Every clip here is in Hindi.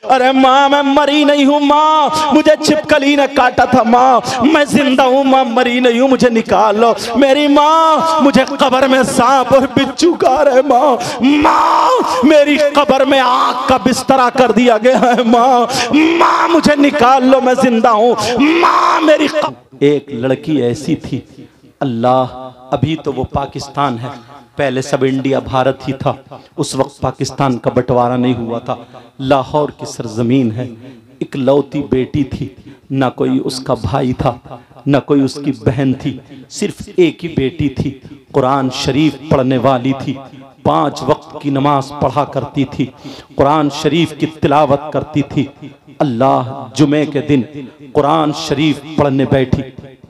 अरे माँ मैं मरी नहीं हूँ माँ, मुझे छिपकली ने काटा था माँ, मैं जिंदा हूँ माँ, मरी नहीं हूँ, मुझे निकाल लो मेरी माँ, मुझे कब्र में सांप और बिच्छू खा रहे माँ, माँ मेरी कब्र में आग का बिस्तरा कर दिया गया है माँ, माँ मुझे निकाल लो मैं जिंदा हूँ माँ मेरी। एक लड़की ऐसी थी अल्लाह, अभी तो वो पाकिस्तान है, पहले सब इंडिया भारत ही था, उस वक्त पाकिस्तान का बंटवारा नहीं हुआ था, लाहौर की सरजमीन है। इकलौती बेटी थी, ना कोई उसका भाई था ना कोई उसकी बहन थी, सिर्फ एक ही बेटी थी, कुरान शरीफ पढ़ने वाली थी, 5 वक्त की नमाज पढ़ा करती थी, कुरान शरीफ की तिलावत करती थी। अल्लाह जुमे के दिन कुरान शरीफ पढ़ने बैठी,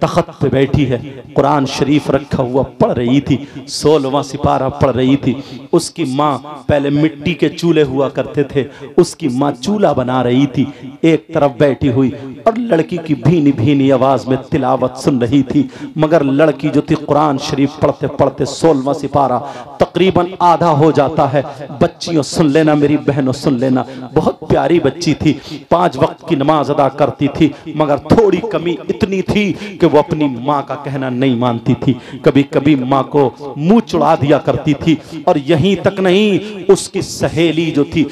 तख्त पे बैठी है, कुरान शरीफ रखा हुआ पढ़ रही थी, 16वां सिपारा पढ़ रही थी। उसकी माँ, पहले मिट्टी के चूल्हे हुआ करते थे, उसकी माँ चूल्हा बना रही थी, एक तरफ बैठी हुई और लड़की की भीनी भीनी आवाज में तिलावत सुन रही थी। मगर लड़की जो थी कुरान शरीफ पढ़ते पढ़ते 16वां सिपारा तकरीबन आधा हो जाता है। बच्चियों सुन लेना, मेरी बहनों सुन लेना, बहुत प्यारी बच्ची थी, 5 वक्त की नमाज अदा करती थी, मगर थोड़ी कमी इतनी थी कि वो अपनी माँ का कहना नहीं मानती थी, कभी कभी माँ को मुंह चुड़ा दिया करती थी। और यहीं तक नहीं, उसकी सहेली जो थी,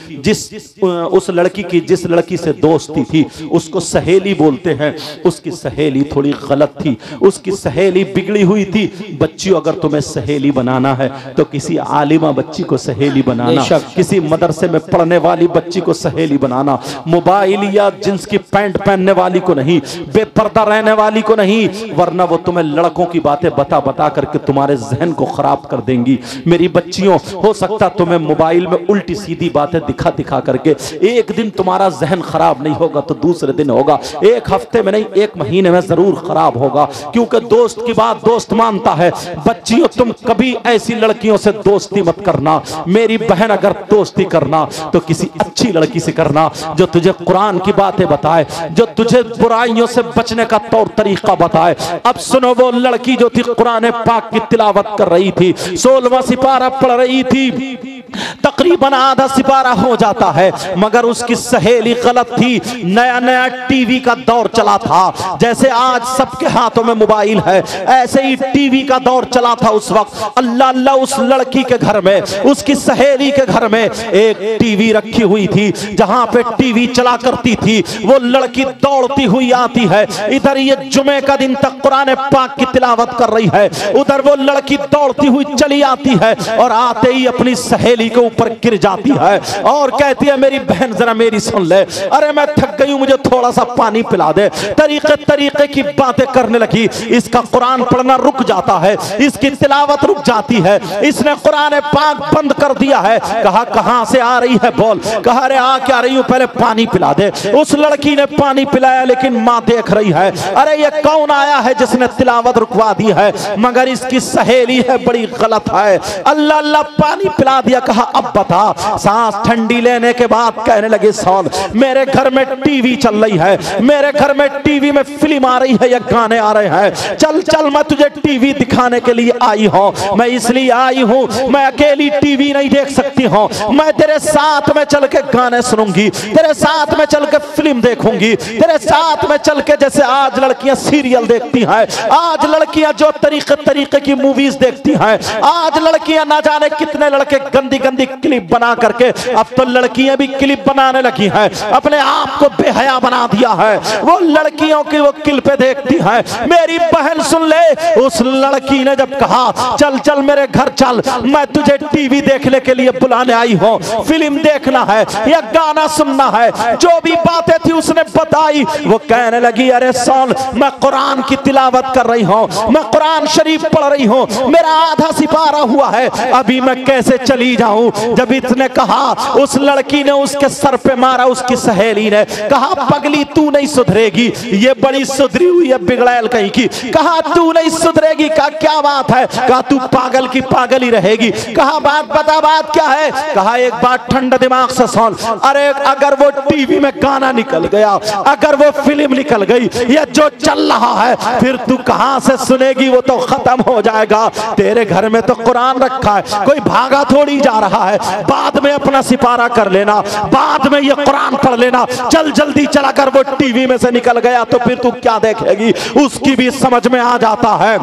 उस लड़की की जिस लड़की से दोस्ती थी उसको सहेली बोलते हैं, उसकी सहेली थोड़ी गलत थी, उसकी सहेली बिगड़ी हुई थी। बच्चियों अगर तुम्हें सहेली बनाना है तो किसी आलिमा बच्ची को सहेली बनाना, किसी मदरसे में पढ़ने वाली बच्ची को सहेली बनाना, मोबाइल या जींस की पैंट पहनने वाली को नहीं, बेपर्दा रहने वाली को नहीं, वरना वो तुम्हें लड़कों की बातें बता बता करके तुम्हारे जहन को खराब कर देंगी। मेरी बच्चियों, हो सकता तुम्हें मोबाइल में उल्टी सीधी बातें दिखा दिखा करके एक दिन तुम्हारा जहन खराब नहीं होगा तो दूसरे दिन होगा, एक हफ्ते में नहीं 1 महीने में जरूर खराब होगा, क्योंकि दोस्त की बात दोस्त मानता है। बच्चियों तुम कभी ऐसी लड़कियों से दोस्ती मत करना, मेरी बहन अगर दोस्ती करना तो किसी अच्छी लड़की से करना जो तुझे कुरान की बातें बताए, जो तुझे बुराइयों से बचने का तौर तरीका बताए। अब सुनो, वो लड़की जो थी कुरान पाक की तिलावत कर रही थी, 16वां सिपारा पढ़ रही थी, तकरीबन आधा सिपारा हो जाता है, मगर उसकी सहेली गलत थी। नया नया टीवी का दौर चला था, जैसे आज सबके हाथों में मोबाइल है, ऐसे ही टीवी का दौर चला था उस वक्त। अल्लाह अल्लाह, उस लड़की के घर में, उसकी सहेली के घर में एक टीवी रखी हुई थी, जहां पे टीवी चला करती थी। वो लड़की दौड़ती हुई आती है, इधर ये जुमे का दिन तक कुरान पाक की तिलावत कर रही है, उधर वो लड़की दौड़ती हुई चली आती है और आते ही अपनी सहेली के ऊपर गिर जाती है और कहती है, मेरी बहन जरा मेरी सुन ले, अरे मैं थक गई हूं, मुझे थोड़ा सा पानी पिला दे। तरीके तरीके की बातें करने लगी। इसका कुरान पढ़ना रुक जाता है, इसकी तिलावत रुक जाती है, इसने कुरान पाक बंद कर दिया है। कहा कहां से आ रही है बोल, कहा अरे आ क्या रही हूं, पहले पानी पिला दे। उस लड़की ने पानी पिलाया, लेकिन मां देख रही है, अरे ये कौन आया है जिसने तिलावत रुकवा दी है, मगर इसकी सहेली है बड़ी गलत है। अल्लाह अल्लाह पानी पिला दिया। कहा अब बता, सांस ठंडी लेने के बाद कहने लगे, सौल मेरे घर में टीवी चल रही है, मेरे घर में टीवी में फिल्म आ रही है या गाने आ रहे हैं, चल चल मैं तुझे टीवी दिखाने के लिए आई हूं, मैं इसलिए आई हूं, मैं अकेली टीवी नहीं देख सकती हूं, मैं तेरे साथ में चल के गाने सुनूंगी, तेरे साथ में चल के फिल्म देखूंगी, तेरे साथ में चल के, जैसे आज लड़कियां सीरियल देखती हैं, आज लड़कियां जो तरीके तरीके की मूवीज देखती हैं, आज लड़कियां ना जाने कितने लड़के गंदी गंदी क्लिप बना करके, अब तो लड़कियां भी क्लिप बनाने लगी हैं, अपने आप को बेहया बना दिया है, वो लड़कियों की वो क्लिपें देखती हैं। मेरी बहन सुन ले, उस लड़की ने जब कहा चल चल मेरे घर चल, मैं तुझे टीवी देखने के लिए बुलाने आई हूं, फिल्म देखना है या गाना सुनना है, जो भी बातें थी उसने बताई। वो कहने लगी, अरे सुन, मैं कुरान की तिलावत कर रही हूं, मैं कुरान शरीफ पढ़ रही हूं, मेरा आधा सिपारा हुआ है, अभी मैं कैसे चली जाऊं। जब इसने कहा, उस लड़की ने उसके सर पे मारा, उसकी सहेली ने कहा, पगली तू नहीं सुधरेगी, ये बड़ी सुधरी हुई है बिगड़ैल कहीं की। कहा तू नहीं सुधरेगी, कहा क्या बात है, कहा तू पागल की पागल ही रहेगी। कहा बात बता, बात क्या है। कहा एक बात ठंडा दिमाग से सुन, अरे अगर वो टीवी में गाना निकल गया, अगर वो फिल्म निकल गई या जो चल रहा है, फिर तू कहां से सुनेगी? वो तो खत्म हो जाएगा। तेरे घर में तो कुरान रखा है, कोई भागा थोड़ी जा रहा है। बाद में अपना सिपारा कर लेना, बाद में ये कुरान पढ़ लेना, चल जल्दी चल। अगर वो टीवी में से निकल गया तो फिर तू क्या देखेगी? उसकी भी समझ में आ जाता है।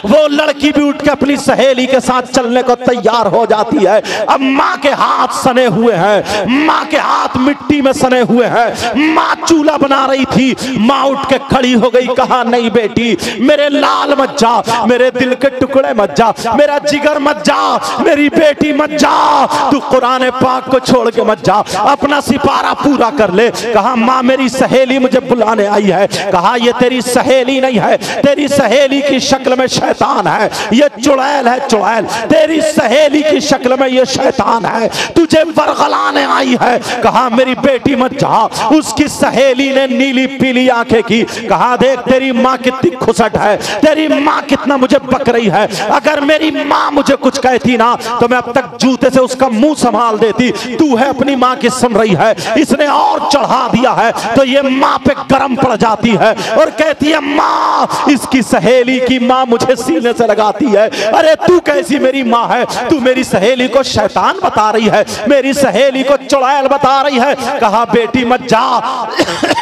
वो लड़की भी उठ के अपनी सहेली के साथ चलने को तैयार हो जाती है। अब माँ के हाथ सने हुए हैं, माँ के हाथ मिट्टी में सने हुए हैं। माँ चूल्हा बना रही थी, माँ उठ के खड़ी हो गई, कहा नहीं बेटी, मेरे लाल मत जा, मेरे दिल के टुकड़े मत जा, मेरा जिगर मत जा, मेरी बेटी मत जा, तू कुरान पाक को छोड़ के मत जा, अपना सिपारा पूरा कर ले। कहा माँ मेरी सहेली मुझे बुलाने आई है। कहा ये तेरी सहेली नहीं है, तेरी सहेली की शक्ल में शैतान है, ये चुड़ैल है, चुड़ैल तेरी सहेली की शक्ल में ये शैतान है, तुझे बरगलाने आई है। कहा मेरी बेटी मत जा। उसकी सहेली ने नीली पीली आंखें की, कहा देख तेरी माँ कितनी खुसट है, तेरी माँ कितना मुझे बक रही है, अगर मेरी माँ मुझे कुछ कहती ना तो मैं अब तक जूते से उसका मुंह संभाल देती। तू है अपनी माँ की सुन रही है, इसने और चढ़ा दिया है तो ये माँ पे गरम पड़ जाती है और कहती है माँ, इसकी सहेली की माँ मुझे सीने से लगाती है। अरे तू कैसी मेरी माँ है? तू मेरी सहेली को शैतान बता रही है, मेरी सहेली को चुड़ैल बता रही है। कहा बेटी मत जा,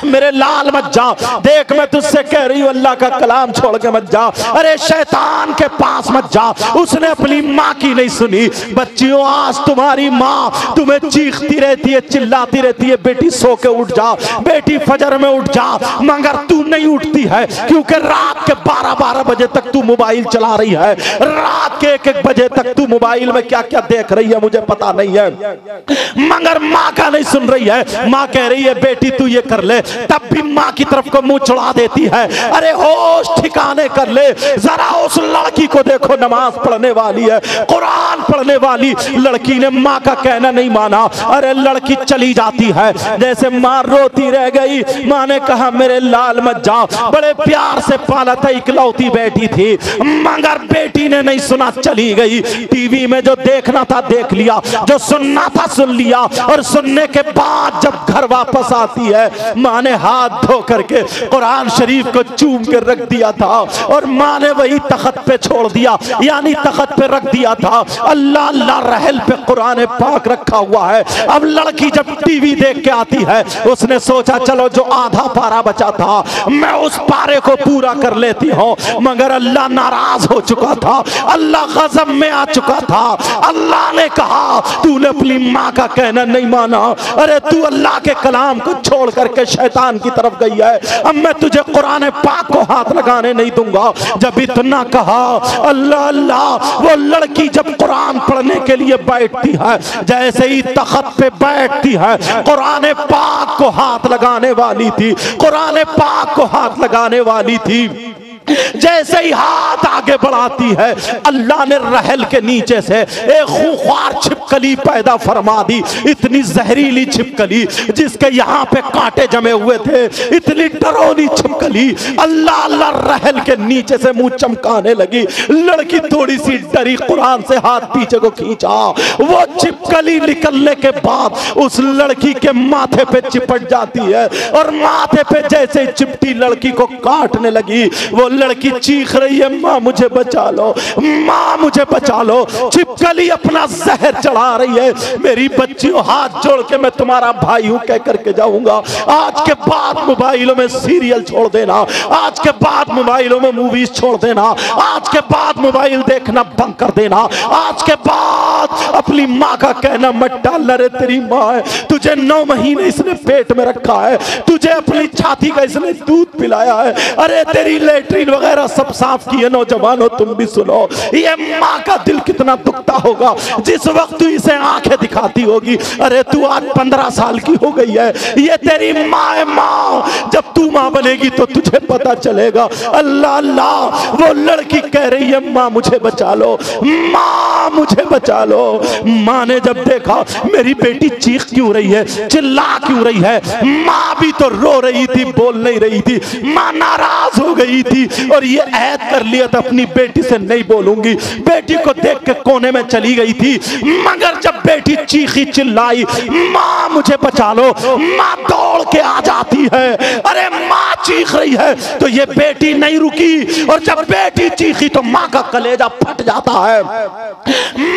मेरे लाल मत जा, देख मैं तुझसे कह रही हूँ अल्लाह का कलाम छोड़ के मत जा। अरे शैतान के पास मत जा। उसने अपनी माँ की नहीं सुनी। बच्चियों आज तुम्हारी माँ तुम्हें चीखती रहती है, चिल्लाती रहती है, बेटी सो के उठ जा, बेटी फजर में उठ जा, मगर तू नहीं उठती है क्योंकि रात के 12-12 बजे तक तू मोबाइल चला रही है, रात के 1-1 बजे तक तू मोबाइल में क्या क्या देख रही है मुझे पता नहीं है, मगर माँ का नहीं सुन रही है। माँ कह रही है बेटी तू ये कर ले, तब भी माँ की तरफ को मुंह चढ़ा देती है। अरे होश ठिकाने कर ले, जरा उस लड़की को देखो, नमाज पढ़ने वाली है, कुरान पढ़ने वाली लड़की ने माँ का कहना नहीं माना। अरे लड़की चली जाती है, जैसे माँ रोती रह गई। माँ ने कहा मेरे लाल मत जा, बड़े प्यार से पाला था, इकलौती बेटी थी, मगर बेटी ने नहीं सुना, चली गई। टीवी में जो देखना था देख लिया, जो सुनना था सुन लिया, और सुनने के बाद जब घर वापस आती है, माँ ने हाथ धो करके कुरान शरीफ को चूम के रख दिया था और माँ ने वही तख्त पे छोड़ दिया, यानी तख्त पे रख दिया था। अल्लाह अल्लाह रहल पे कुरान पाक रखा हुआ है। अब लड़की जब टीवी देख के आती है, उसने सोचा चलो जो आधा पारा बचा था मैं उस पारे को पूरा कर लेती हूँ, मगर अल्लाह नाराज हो चुका था, अल्लाह गज़ब में आ चुका था। अल्लाह ने कहा तूने अपनी माँ का कहना नहीं माना, अरे तू अल्लाह के कलाम को छोड़ करके शैतान की तरफ गई है, अब मैं तुझे कुरान पाक को हाथ लगाने नहीं दूंगा। जब इतना कहा अल्लाह अल्लाह, वो लड़की जब कुरान पढ़ने के लिए बैठती है, जैसे ही तख्त पे बैठती है, कुरान पाक को हाथ लगाने वाली थी, कुरान पाक को हाथ लगाने वाली थी, जैसे ही हाथ आगे बढ़ाती है, अल्लाह ने रहल के नीचे से एक खूंखार छिपकली पैदा फरमा दी। इतनी जहरीली छिपकली जिसके यहाँ पे कांटे जमे हुए थे, इतनी डरावनी छिपकली। अल्लाह अल्लाह रहल के नीचे से मुंह चमकाने लगी। लड़की थोड़ी सी डरी, कुरान से हाथ पीछे को खींचा, वो छिपकली निकलने के बाद उस लड़की के माथे पे चिपट जाती है और माथे पे जैसे चिपटी लड़की को काटने लगी। वो लड़की चीख रही है माँ मुझे बचा लो, माँ मुझे बचा लो। छिपकली अपना जहर चढ़ा रही है। मेरी बच्चियों हाथ जोड़ के मैं तुम्हारा भाई हूँ कह करके जाऊंगा। आज के बाद मोबाइलों में सीरियल छोड़ देना, आज के बाद मोबाइलों में मूवीज छोड़ देना, आज के बाद मोबाइल देखना बंद कर देना, आज के बाद अपनी माँ का कहना मत डालना। रे तेरी माँ है, तुझे 9 महीने इसने पेट में रखा है, तुझे अपनी छाती का इसने दूध पिलाया है, अरे तेरी लेटरिन वगैरह सब साफ किए। नौजवानों तुम भी सुनो, ये माँ का दिल कितना दुखता होगा जिस वक्त तू इसे आंखें दिखाती होगी। अरे तू आज 15 साल की हो गई है, ये तेरी माँ है। माँ जब तू माँ बनेगी तो तुझे पता चलेगा। अल्लाह अल्लाह, वो लड़की कह रही है माँ मुझे बचा लो, माँ मुझे बचा लो। माँ ने जब देखा मेरी बेटी चीख क्यों रही है, चिल्ला क्यों रही है, माँ भी तो रो रही थी, बोल नहीं रही थी, माँ नाराज हो गई थी। और ये ऐद कर लिया था अपनी बेटी से नहीं बोलूंगी। बेटी को देख के कोने में चली गई थी, मगर जब बेटी चीखी चिल्लाई माँ मुझे बचा लो, माँ दौड़ के आ जाती है। अरे माँ चीख रही है तो ये बेटी नहीं रुकी, और जब बेटी चीखी तो माँ का कलेजा फट जाता है।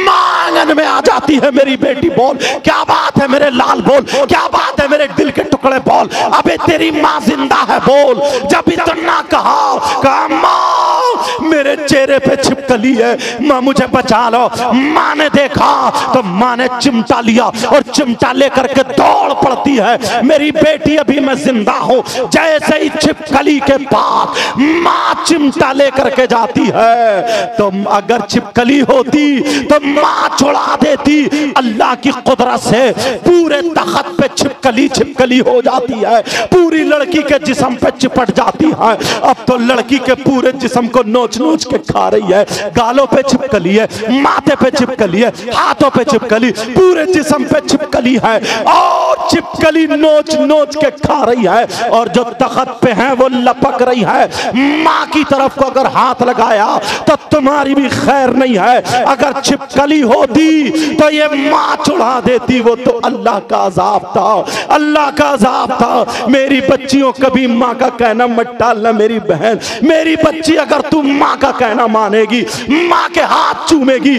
माँ आंगन में आ जाती है, मेरी बेटी बोल क्या बात है मेरे लाल, बोल क्या बात है मेरे दिल के टुकड़े, बोल अबे तेरी माँ जिंदा है, बोल। जब इतना कहा माँ मेरे चेहरे पे छिपकली है, माँ मुझे बचा लो। माँ ने देखा तो माँ ने चिमटा लिया और चिमटा लेकर के दौड़ पड़ती है। मेरी बेटी अभी मैं जिंदा हूँ। जैसे ही छिपकली के पास माँ चिमटा लेकर के जाती है, तो अगर छिपकली होती तो माँ छुड़ा देती। अल्लाह की कुदरत से पूरे तख्त पे छिपकली छिपकली हो जाती है, पूरी लड़की के जिस्म पे चिपट जाती है। अब तो लड़की के पूरे जिस्म को नोच नोच के खा रही है। गालों पे छिपकली है, माथे पे छिपकली है, हाथों पे छिपकली, पूरे जिस्म पे छिपकली है, और छिपकली नोच नोच के खा रही है। और जो तख्त पे है वो लपक रही है। माँ की तरफ को अगर हाथ लगाया तो तुम्हारी भी खैर नहीं है। अगर छिपकली होती तो ये माँ छुड़ा देती। वो तो अल्लाह का अज़ाब था, अल्लाह का अज़ाब था। मेरी बच्चियों कभी माँ का कहना मत टालना। मेरी बहन, मेरी बच्ची अगर तू माँ का कहना मानेगी, माँ के हाथ चूमेगी,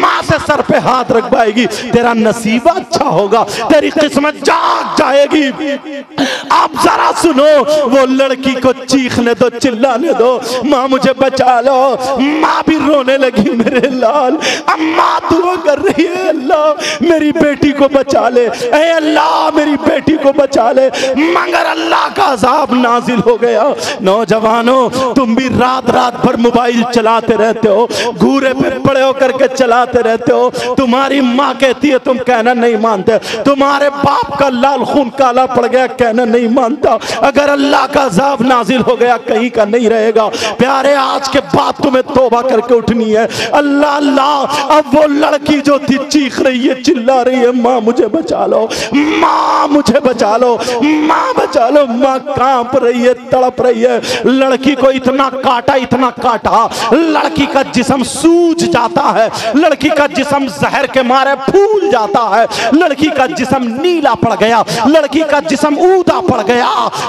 माँ से सर पे हाथ रखवाएगी, तेरा नसीब अच्छा होगा, तेरी किस्मत जाग जाएगी। आप जरा सुनो, वो लड़की को चीखने दो, चिल्लाने दो, माँ मुझे बचा लो। माँ भी रोने लगी, मेरे लाल अम्मा दुआ कर रही है, अल्लाह मेरी बेटी को बचा ले, ऐ अल्लाह मेरी बेटी को बचा ले। मगर अल्लाह का अज़ाब नाजिल हो गया। नौजवानों, तुम भी रात रात भर मोबाइल चलाते रहते हो, घूरे पे पड़े होकर के चलाते रहते हो। तुम्हारी माँ कहती है तुम कहना नहीं मानते, तुम्हारे बाप का लाल खून काला पड़ गया कहना नहीं मानता। अगर अल्लाह का अज़ाब नाजिल हो गया कहीं का नहीं रहेगा। प्यारे, आज के बाद तुम्हें तौबा करके उठनी है। अल्लाह अल्लाह, अब वो लड़की जो थी चीख रही है, चिल्ला रही है, माँ मुझे बचा लो, माँ मुझे बचा लो, माँ बचा लो। माँ कांप रही है, तड़प रही है। लड़की को इतना काटा, इतना काटा, लड़की का जिस्म सूज जाता है, लड़की का जिस्म जहर के मारे फूल जाता है, लड़की का जिस्म नीला पड़ गया, लड़की का जिस्म ऊदा पड़ गया।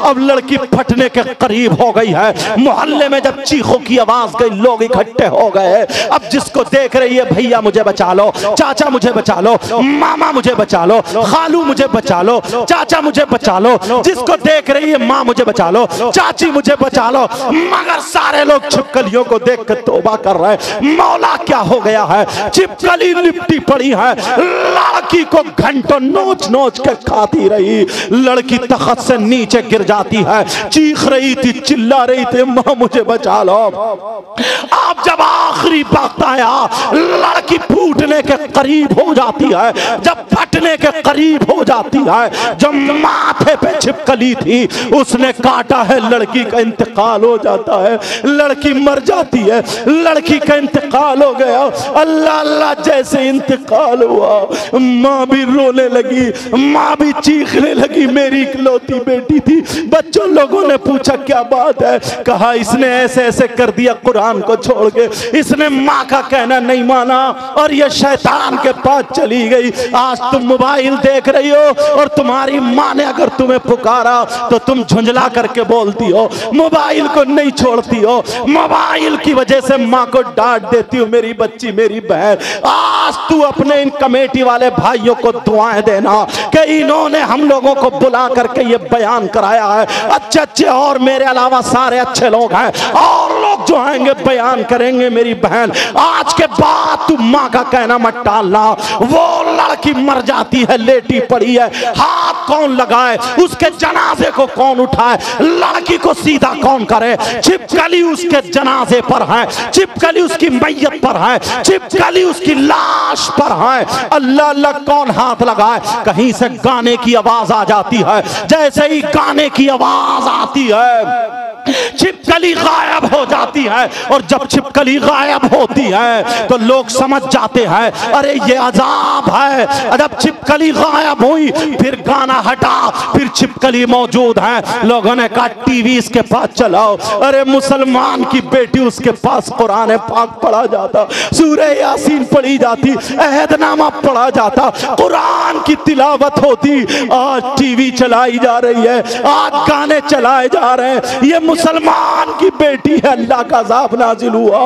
अब लड़की फटने के करीब हो गई है। मोहल्ले में जब चीखों की आवाज गई, लोग इकट्ठे हो गए। अब जिसको देख रही है, भैया मुझे बचा लो, चाचा मुझे बचा लो, मामा मुझे बचा लो, खालू मुझे बचा लो, चाचा मुझे बचा लो। जिसको देख रही है, माँ मुझे बचा लो, चाची मुझे बचा लो। मगर सारे लोग छिपकलियों को देख कर तौबा कर रहे हैं। मौला क्या हो गया है, छिपकली लिपटी पड़ी है। लड़की को घंटों नोच नोच के खाती रही। लड़की तख्त से नीचे गिर जाती है, चीख रही थी, चिल्ला रही थी, माँ मुझे बचा लो। अब जब आखिरी वक्त आया, लड़की फूटने के करीब हो जाती है, जब फटने के करीब हो जाती है, जब माथे पे छिपकली थी उसने काटा है, लड़की का इंतकाल हो जाता है, लड़की मर जाती है, लड़की का इंतकाल हो गया। अल्लाह अल्लाह, जैसे इंतकाल हुआ माँ भी रोने लगी, माँ भी चीखने लगी। मेरी इकलौती बेटी थी। बच्चों लोगों ने पूछा क्या बात है, कहा इसने ऐसे ऐसे कर दिया कुरान को छोड़ के, इसने माँ का कहना नहीं माना और ये शैतान के पास चली गई। आज तुम मोबाइल देख रही हो और तुम्हारी माँ ने अगर तुम्हें पुकारा तो तुम झुंझला करके बोलती हो, मोबाइल को नहीं छोड़ती हो, मोबाइल की वजह से माँ को डांट देती हो। मेरी बच्ची, मेरी बहन, आज तू अपने इन कमेटी वाले भाइयों को दुआएं देना कि इन्होंने हम लोगों को बुला करके ये बयान कराया है। अच्छे अच्छे और मेरे अलावा सारे अच्छे लोग हैं, और लोग जो आएंगे बयान करेंगे। मेरी बहन, आज के बाद तू माँ का कहना मत टालना। वो लड़की मर जाती है, लेटी पड़ी है, हाथ कौन लगाए, उसके जनाजे को कौन उठाए, लड़की को सीधा कौन करे। छिपकली उसके जनाजे पर है, छिपकली उसकी मैयत पर है, छिपकली उसकी लाश पर है। अल्लाह अल्लाह, कौन हाथ लगाए। कहीं से गाने की आवाज आ जाती है, जैसे ही गाने की आवाज आती है छिपकली गायब हो जाती है, और जब छिपकली गायब होती है तो लोग समझ जाते हैं अरे ये अजाब है। जब छिपकली गायब हुई फिर गाना हटा, फिर छिपकली मौजूद है। लोगों ने कहा टीवी इसके पास चलाओ। अरे मुसलमान की बेटी उसके पास कुरान पाक पढ़ा जाता, सूरह यासीन पढ़ी जाती, अहदनामा पढ़ा जाता, कुरान की तिलावत होती। आज टीवी चलाई जा रही है, आज गाने चलाए जा रहे हैं। ये मुसलमान की बेटी है, अल्लाह का अज़ाब नाजिल हुआ।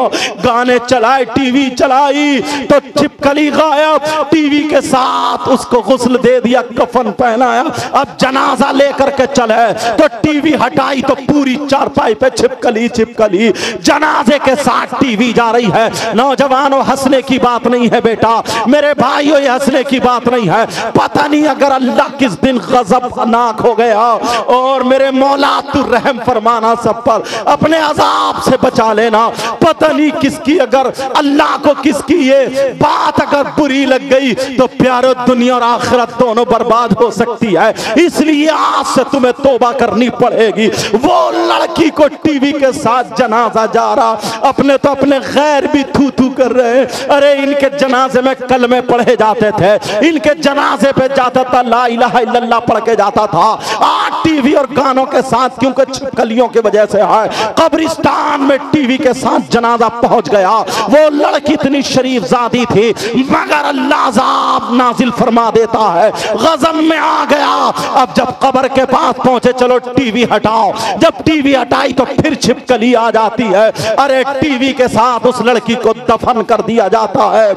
गाने चलाए, टीवी चलाई तो छिपकली गायब। टीवी के साथ उसको गुस्ल दे दिया, कफन पहनाया, अब जनाजा लेकर के चले तो टीवी हटाई तो पूरी चारपाई पे छिपकली छिपकली। जनाजे के साथ टीवी जा रही है। नौजवानों, हंसने की बात नहीं है बेटा, मेरे भाइयों, ये हंसने की बात नहीं है। पता नहीं अगर अल्लाह किस दिन गज़बनाक हो गया, और मेरे मौला तू रहम फरमाना सब पर, अपने अजाब से बचा लेना। पता नहीं किसकी, अगर अल्लाह को किसकी ये बात अगर बुरी लग गई तो प्यारो दुनिया और आखिरत दोनों बर्बाद हो सकती है। इसलिए आज से तुम्हें तौबा करनी पड़ेगी। वो लड़की को टीवी के साथ जनाजा जा रहा, अपने तो अपने गैर भी थू थू कर रहे हैं। अरे इनके जनाजे में कलमे पढ़े जाते थे, इनके जनाजे पे जाता था ला इलाहा इल्लल्लाह पढ़ के जाता था। आज टीवी और गानों के साथ, क्योंकि छिपकलियों की वजह से है, कब्रिस्तान में टीवी के साथ जनाजा पहुंच गया। वो लड़की इतनी शरीफ जादी थी, मगर अल्लाह अज़ाब नाजिल फरमा देता है, गज़ब में आ गया। अब जब कब्र के पास पहुंचे, चलो टीवी हटाओ। जब टीवी हटाई तो फिर छिपकली आ जाती है। अरे टीवी के साथ उस लड़की को दफन कर दिया जाता है।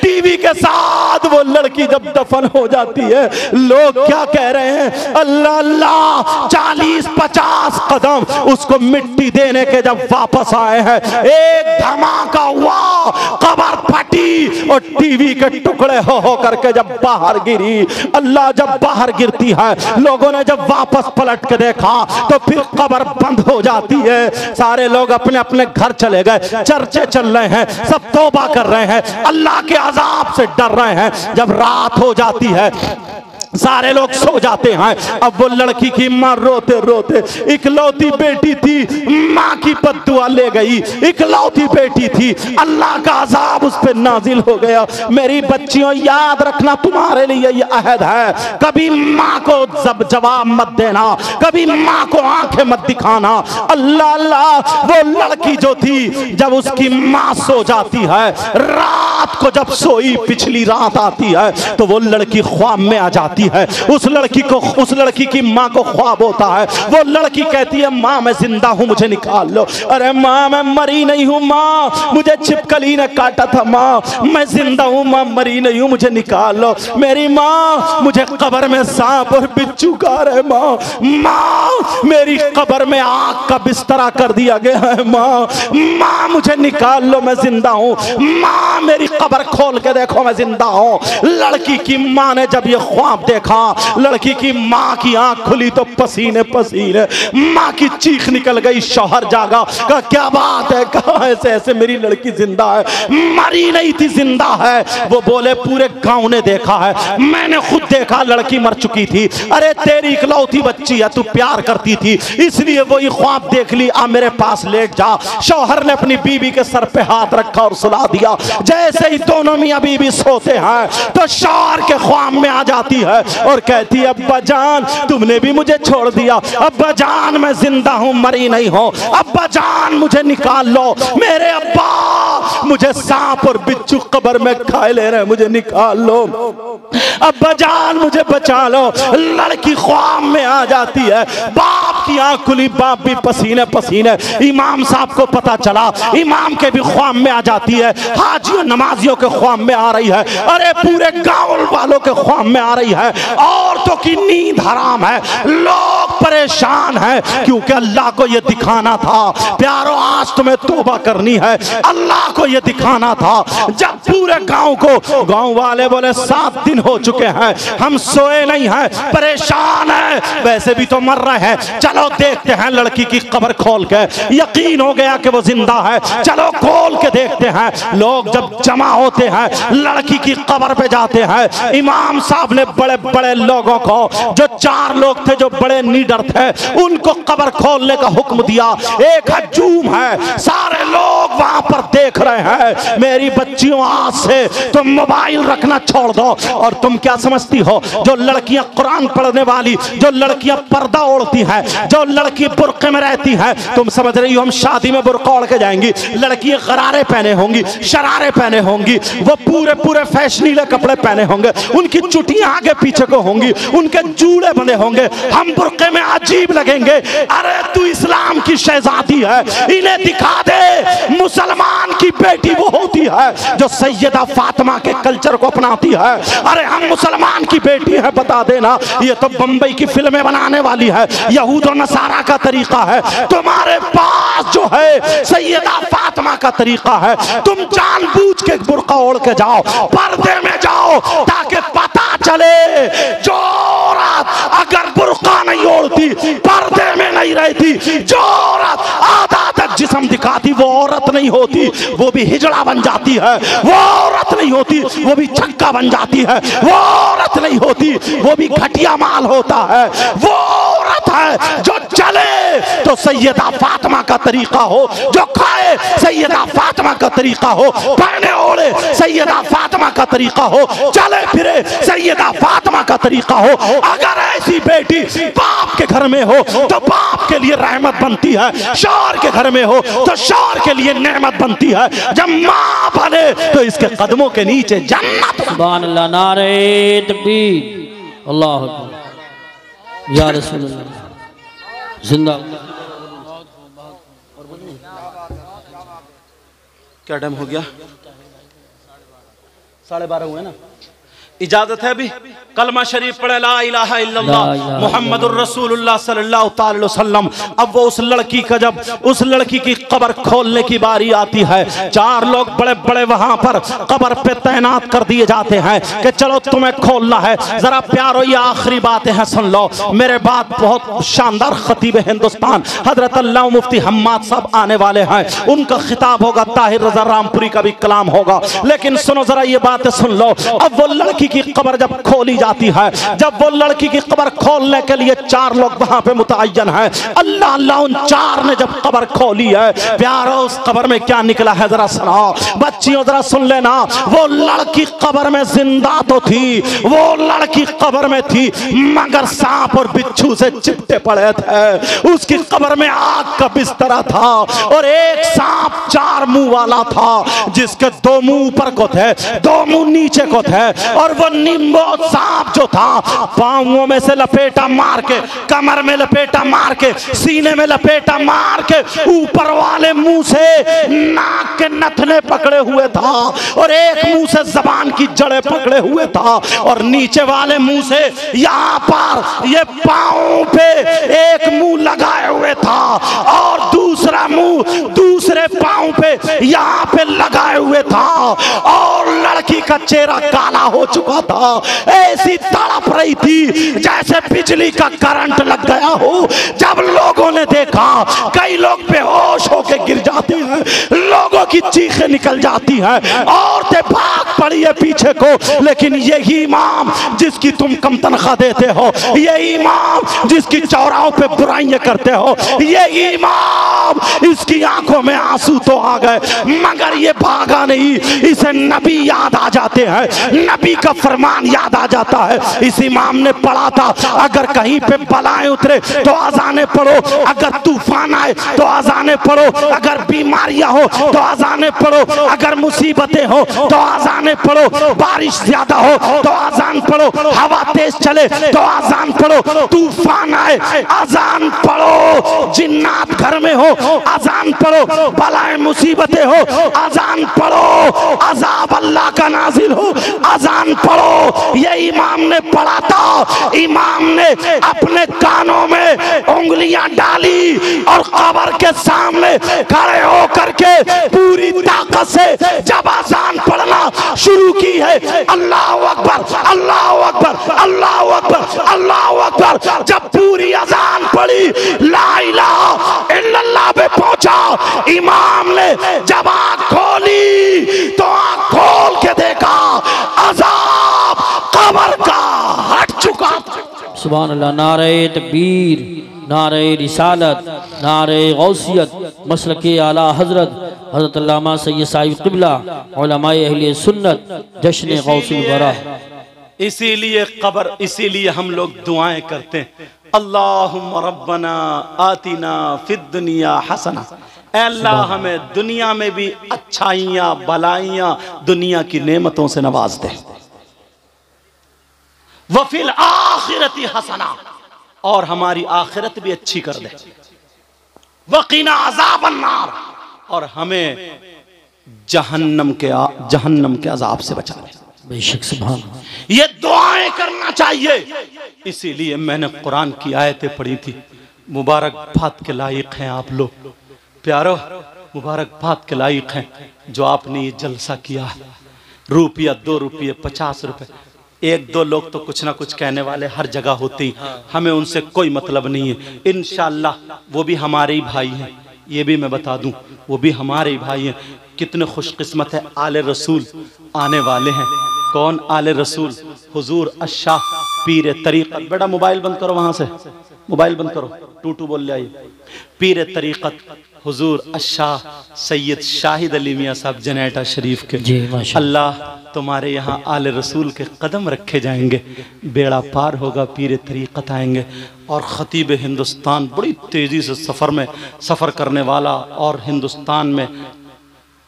टीवी के साथ वो लड़की जब दफन हो जाती है, लोग क्या कह रहे हैं, अल्लाह अल्लाह, 40-50 कदम उसको मिट्टी देने के जब वापस आए हैं, एक धमाका हुआ, कब्र फटी और टीवी के टुकड़े हो करके जब बाहर गिरी। अल्लाह, जब बाहर गिरती है, लोगों ने जब वापस पलट के देखा तो फिर कब्र बंद हो जाती है। सारे लोग अपने अपने घर चले गए, चर्चे चल रहे हैं, सब तौबा कर रहे हैं, अल्लाह के अजाब से डर रहे हैं। जब रात हो जाती है, सारे लोग सो जाते हैं। अब वो लड़की की माँ रोते रोते, इकलौती बेटी थी, माँ की बद्दुआ ले गई, इकलौती बेटी थी, अल्लाह का अजाब उस पे नाजिल हो गया। मेरी बच्चियों, याद रखना, तुम्हारे लिए ये अहद है, कभी माँ को जवाब मत देना, कभी माँ को आंखें मत दिखाना। अल्लाह अल्लाह, वो लड़की जो थी, जब उसकी माँ सो जाती है, रात को जब सोई, पिछली रात आती है तो वो लड़की ख्वाब में आ जाती है। उस लड़की की माँ को ख्वाब होता है। वो लड़की कहती है, माँ मैं जिंदा हूँ, मुझे निकाल लो। अरे माँ मैं मरी नहीं हूँ, माँ मुझे छिपकली ने काटा था, माँ मैं जिंदा हूँ, माँ मरी नहीं हूँ, मुझे निकाल लो। मेरी माँ, मुझे कब्र में सांप और बिच्छू खा रहे, माँ मेरी कब्र में आग का बिस्तरा कर दिया गया है, माँ मुझे निकाल लो, मैं जिंदा हूँ, माँ मेरी कब्र खोल के देखो, मैं जिंदा हूँ। लड़की की माँ ने जब ये ख्वाब देखा, लड़की की माँ की आंख खुली तो पसीने पसीने, माँ की चीख निकल गई। शौहर जागा, कहा क्या बात है, कहा ऐसे ऐसे मेरी लड़की जिंदा है, मरी नहीं थी, जिंदा है। वो बोले पूरे गांव ने देखा है, मैंने खुद देखा, लड़की मर चुकी थी। अरे तेरी इकलौती बच्ची है, तू प्यार करती थी, इसलिए वही ख्वाब देख ली, आ मेरे पास लेट जा। शौहर ने अपनी बीवी के सर पे हाथ रखा और सुला दिया। जैसे ही दोनों मियां बीवी सोते हैं तो शौहर के ख्वाब में आ जाती है और कहती है, अब्बा जान तुमने भी मुझे छोड़ दिया, अब्बा जान मैं जिंदा हूँ, मरी नहीं हूँ, अब्बा जान मुझे निकाल लो, मेरे अब्बा मुझे सांप और बिच्छू कब्र में खाए ले रहे, मुझे निकाल लो, अब्बा जान मुझे बचा लो। लड़की ख्वाब में आ जाती है, बाप की आंख खुली, बाप भी पसीने पसीने। इमाम साहब को पता चला, इमाम के भी ख्वाब में आ जाती है, हाजियों नमाजियों के ख्वाब में आ रही है, अरे पूरे गांव वालों के ख्वाब में आ रही है। औरतों की नींद हराम है, लोग परेशान हैं, क्योंकि अल्लाह को यह दिखाना था, प्यारो आज तुम्हें तौबा करनी है, अल्लाह को यह दिखाना था। जब पूरे गांव को, गांव वाले बोले 7 दिन हो चुके हैं, हम सोए नहीं हैं, परेशान हैं, वैसे भी तो मर रहे हैं, चलो देखते हैं लड़की की कब्र खोल के। यकीन हो गया कि वो जिंदा है, चलो खोल के देखते हैं। लोग जब जमा होते हैं, लड़की की कब्र पे जाते हैं। इमाम साहब ने बड़े बड़े लोगों को, जो 4 लोग थे जो बड़े निडर लीडर थे, उनको कब्र खोलने का हुक्म दिया। एक हजूम है, सारे लोग वहां पर देख रहे हैं। मेरी बच्चियों, आज से तुम मोबाइल रखना छोड़ दो। और तुम क्या समझती हो, जो लड़कियां कुरान पढ़ने वाली, जो लड़कियां पर्दा ओढ़ती हैं, जो लड़की बुर्के में रहती हैं, तुम समझ रही हो हम शादी में बुर्का ओढ़ के जाएंगी? लड़कियां गरारे पहने होंगी, शरारे पहने होंगी, वो पूरे पूरे फैशनीले कपड़े पहने होंगे, उनकी चुटियां आगे पीछे को होंगी, उनके जूड़े बंधे होंगे, हम बुर्के में अजीब लगेंगे। अरे तू इस्लाम की शहजादी है, इन्हें दिखा दे मुसलमान की बेटी वो होती है जो सैयदा फातिमा के कल्चर को अपनाती है। अरे हम मुसलमान की बेटी है, बता देना। ये तो बंबई की फिल्में बनाने वाली है, यहूद और नसारा का तरीका है। तुम्हारे पास जो है सैयदा फातिमा का तरीका है। तुम जानबूझ के बुर्का ओढ़ के जाओ, पर्दे में जाओ, ताकि पता चले जो औरत अगर बुर्का नहीं ओढ़ती, पर्दे में नहीं रहती, जो औरत आधा तक जिस्म दिखाती, वो औरत नहीं होती, वो भी हिजड़ा बन जाती है। वो औरत नहीं होती, वो भी छक्का बन जाती है। वो औरत नहीं होती, वो भी घटिया माल होता है। वो औरत है जो चले तो सैयदा फातिमा का तरीका हो, जो खाए सैयदा फातिमा का तरीका हो, पहने ओढ़े सैयदा फातिमा का तरीका हो, चले फिरे सैयदा फातिमा का तरीका हो। अगर ऐसी बेटी बाप के घर में हो तो बाप के लिए रहमत बनती है, शौहर के घर में हो तो शौहर के लिए नेमत बनती है। जब माँ बने तो इसके कदमों के नीचे जन्नत। सुभान अल्लाह, नारे तकबीर, अल्लाह अकबर, या रसूल अल्लाह, जिंदा। क्या टाइम हो गया? 12:30 हुए ना? इजाजत है अभी? कलमा शरीफ पढ़े, ला इलाहा इल्लल्लाह मुहम्मदुर रसूलुल्लाह सल्लल्लाहु अलैहि वसल्लम। अब वो उस लड़की का, जब उस लड़की की कब्र खोलने की बारी आती है, 4 लोग बड़े बड़े वहां पर कब्र पे तैनात कर दिए जाते हैं कि चलो तुम्हें खोलना है। जरा प्यारो, ये आखिरी बातें हैं, सुन लो मेरे बात। बहुत शानदार खतीब हिंदुस्तान हजरत अल्लाह मुफ्ती हम्माद साहब आने वाले हैं, उनका खिताब होगा, ताहिर रजा रामपुरी का भी कलाम होगा। लेकिन सुनो जरा ये बातें सुन लो। अब वो लड़की की कब्र जब खोली जाती है, जब वो लड़की की कब्र खोलने के लिए 4 लोग वहां पे मुतअय्यन है। अल्लाह अल्लाह, उन 4 ने जब कब्र खोली है, प्यारो उस कब्र में क्या निकला है जरा सुनाओ। बच्चियों जरा सुन लेना, वो लड़की कब्र में जिंदा तो थी, वो लड़की कब्र में थी, मगर सांप और बिच्छू से चिपटे पड़े थे। उसकी कब्र में आग का बिस्तरा था और एक सांप 4 मुंह वाला था, जिसके 2 मुंह ऊपर को थे, 2 मुंह नीचे को थे। और वो निम्बो सांप जो था, पांवों में से लपेटा मार के, कमर में लपेटा मार के, सीने में लपेटा मार के, ऊपर वाले मुंह से नाक के नथने पकड़े हुए था और एक मुंह से जबान की जड़ें पकड़े हुए था और नीचे वाले मुंह से यहाँ पर ये पांव पे एक मुंह लगाए हुए था और दूसरा मुंह दूसरे पांव पे यहाँ पे लगाए हुए था। और लड़की का चेहरा काला हो चुका था, ऐसी तड़प रही थी जैसे बिजली का करंट लग गया हो। जब लोगों ने देखा, कई लोग बेहोश होकर गिर जाते हैं, लोगों की चीखें निकल जाती हैं, औरतें भाग पड़ी है पीछे को। लेकिन यही इमाम जिसकी तुम कम तनख्वाह देते हो, यही इमाम जिसकी चौराहों पे बुराइयां करते हो, यही इमाम, इसकी आंखों में आंसू तो आ गए मगर ये भागा नहीं। इसे नबी याद आ जाते हैं, नबी का फरमान याद आ जाता है। इस इमाम ने पढ़ा था, अगर कहीं पे बलाएं उतरे तो अजाने पढ़ो, अगर तूफान आए तो अजाने पढ़ो, अगर बीमारियां हो तो अजाने पढ़ो, अगर मुसीबतें हो तो अजाने पढ़ो, बारिश ज्यादा हो तो अजान पढ़ो, हवा तेज चले तो अजान पढ़ो, तूफान आए अजान पढ़ो, जिन्नात घर में हो अजान पढ़ो, बलाएं मुसीबतें हो अजान पढ़ो, अजाब अल्लाह का नाजिल हो अजान पढ़ो। ये इमाम ने पढ़ा था। इमाम ने अपने कानों में उंगलियां डाली और कब्र के सामने खड़े होकर के पूरी ताकत से जब अजान पढ़ना शुरू की है, अल्लाह अकबर अल्लाह अकबर अल्लाह अकबर अल्लाह अकबर, जब पूरी अजान पढ़ी, ला इलाहा इल्लल्लाह पे पहुंचा, इमाम ने जब आँख खोली तो आँख खोल के देखा अजाब कब्र का हट चुका। सुभान अल्लाह, नारे तकबीर। नारे रिसालत, नारे गौसियत, मसलके आला हजरत हजरत अल्लामा सैयद साहिब क़िबला उलमाए अहले सुन्नत, जश्न गौसुल वरा। इसीलिए कब्र, इसीलिए हम लोग दुआएं करते हैं, अल्लाहुम्मा रब्बना आतिना फिद दुनिया हसना, अल्लाह हमें दुनिया में भी अच्छाइयाँ भलाइयाँ दुनिया की नेमतों से नवाज दे, वफिल आखिरती हसना, और हमारी आखिरत भी अच्छी कर दे, वकीना अज़ाबन नार, और हमें जहन्नम के अजाब से बचा ले। बेशक सुभान, ये दुआएं करना चाहिए। इसीलिए मैंने कुरान की आयतें पढ़ी थी। मुबारकबाद के लायक हैं आप लोग प्यारो, मुबारकबाद के लायक हैं जो आपने ये जलसा किया। रुपया 2 रुपये 50 रुपये, 1-2 लोग तो कुछ ना कुछ कहने वाले हर जगह होते ही, हमें उनसे कोई मतलब नहीं है। इंशाअल्लाह वो भी हमारे ही भाई हैं, ये भी मैं बता दूं, वो भी हमारे ही भाई हैं। कितने खुशकिस्मत है, आले रसूल आने वाले हैं। कौन आले रसूल? हुजूर अशाह पीर तरीक़त। बेटा मोबाइल बंद करो, वहां से मोबाइल बंद करो, टू बोल ले आइए। पीर तरीक़त हुजूर अशाह सैयद शाहिद अली मियाँ साहब जनेटा शरीफ के। अल्लाह तुम्हारे यहाँ आले रसूल के कदम रखे जाएंगे, बेड़ा पार होगा, पीर तरीक़त आएंगे। और ख़तीब हिंदुस्तान बड़ी तेज़ी से सफ़र करने वाला, और हिंदुस्तान में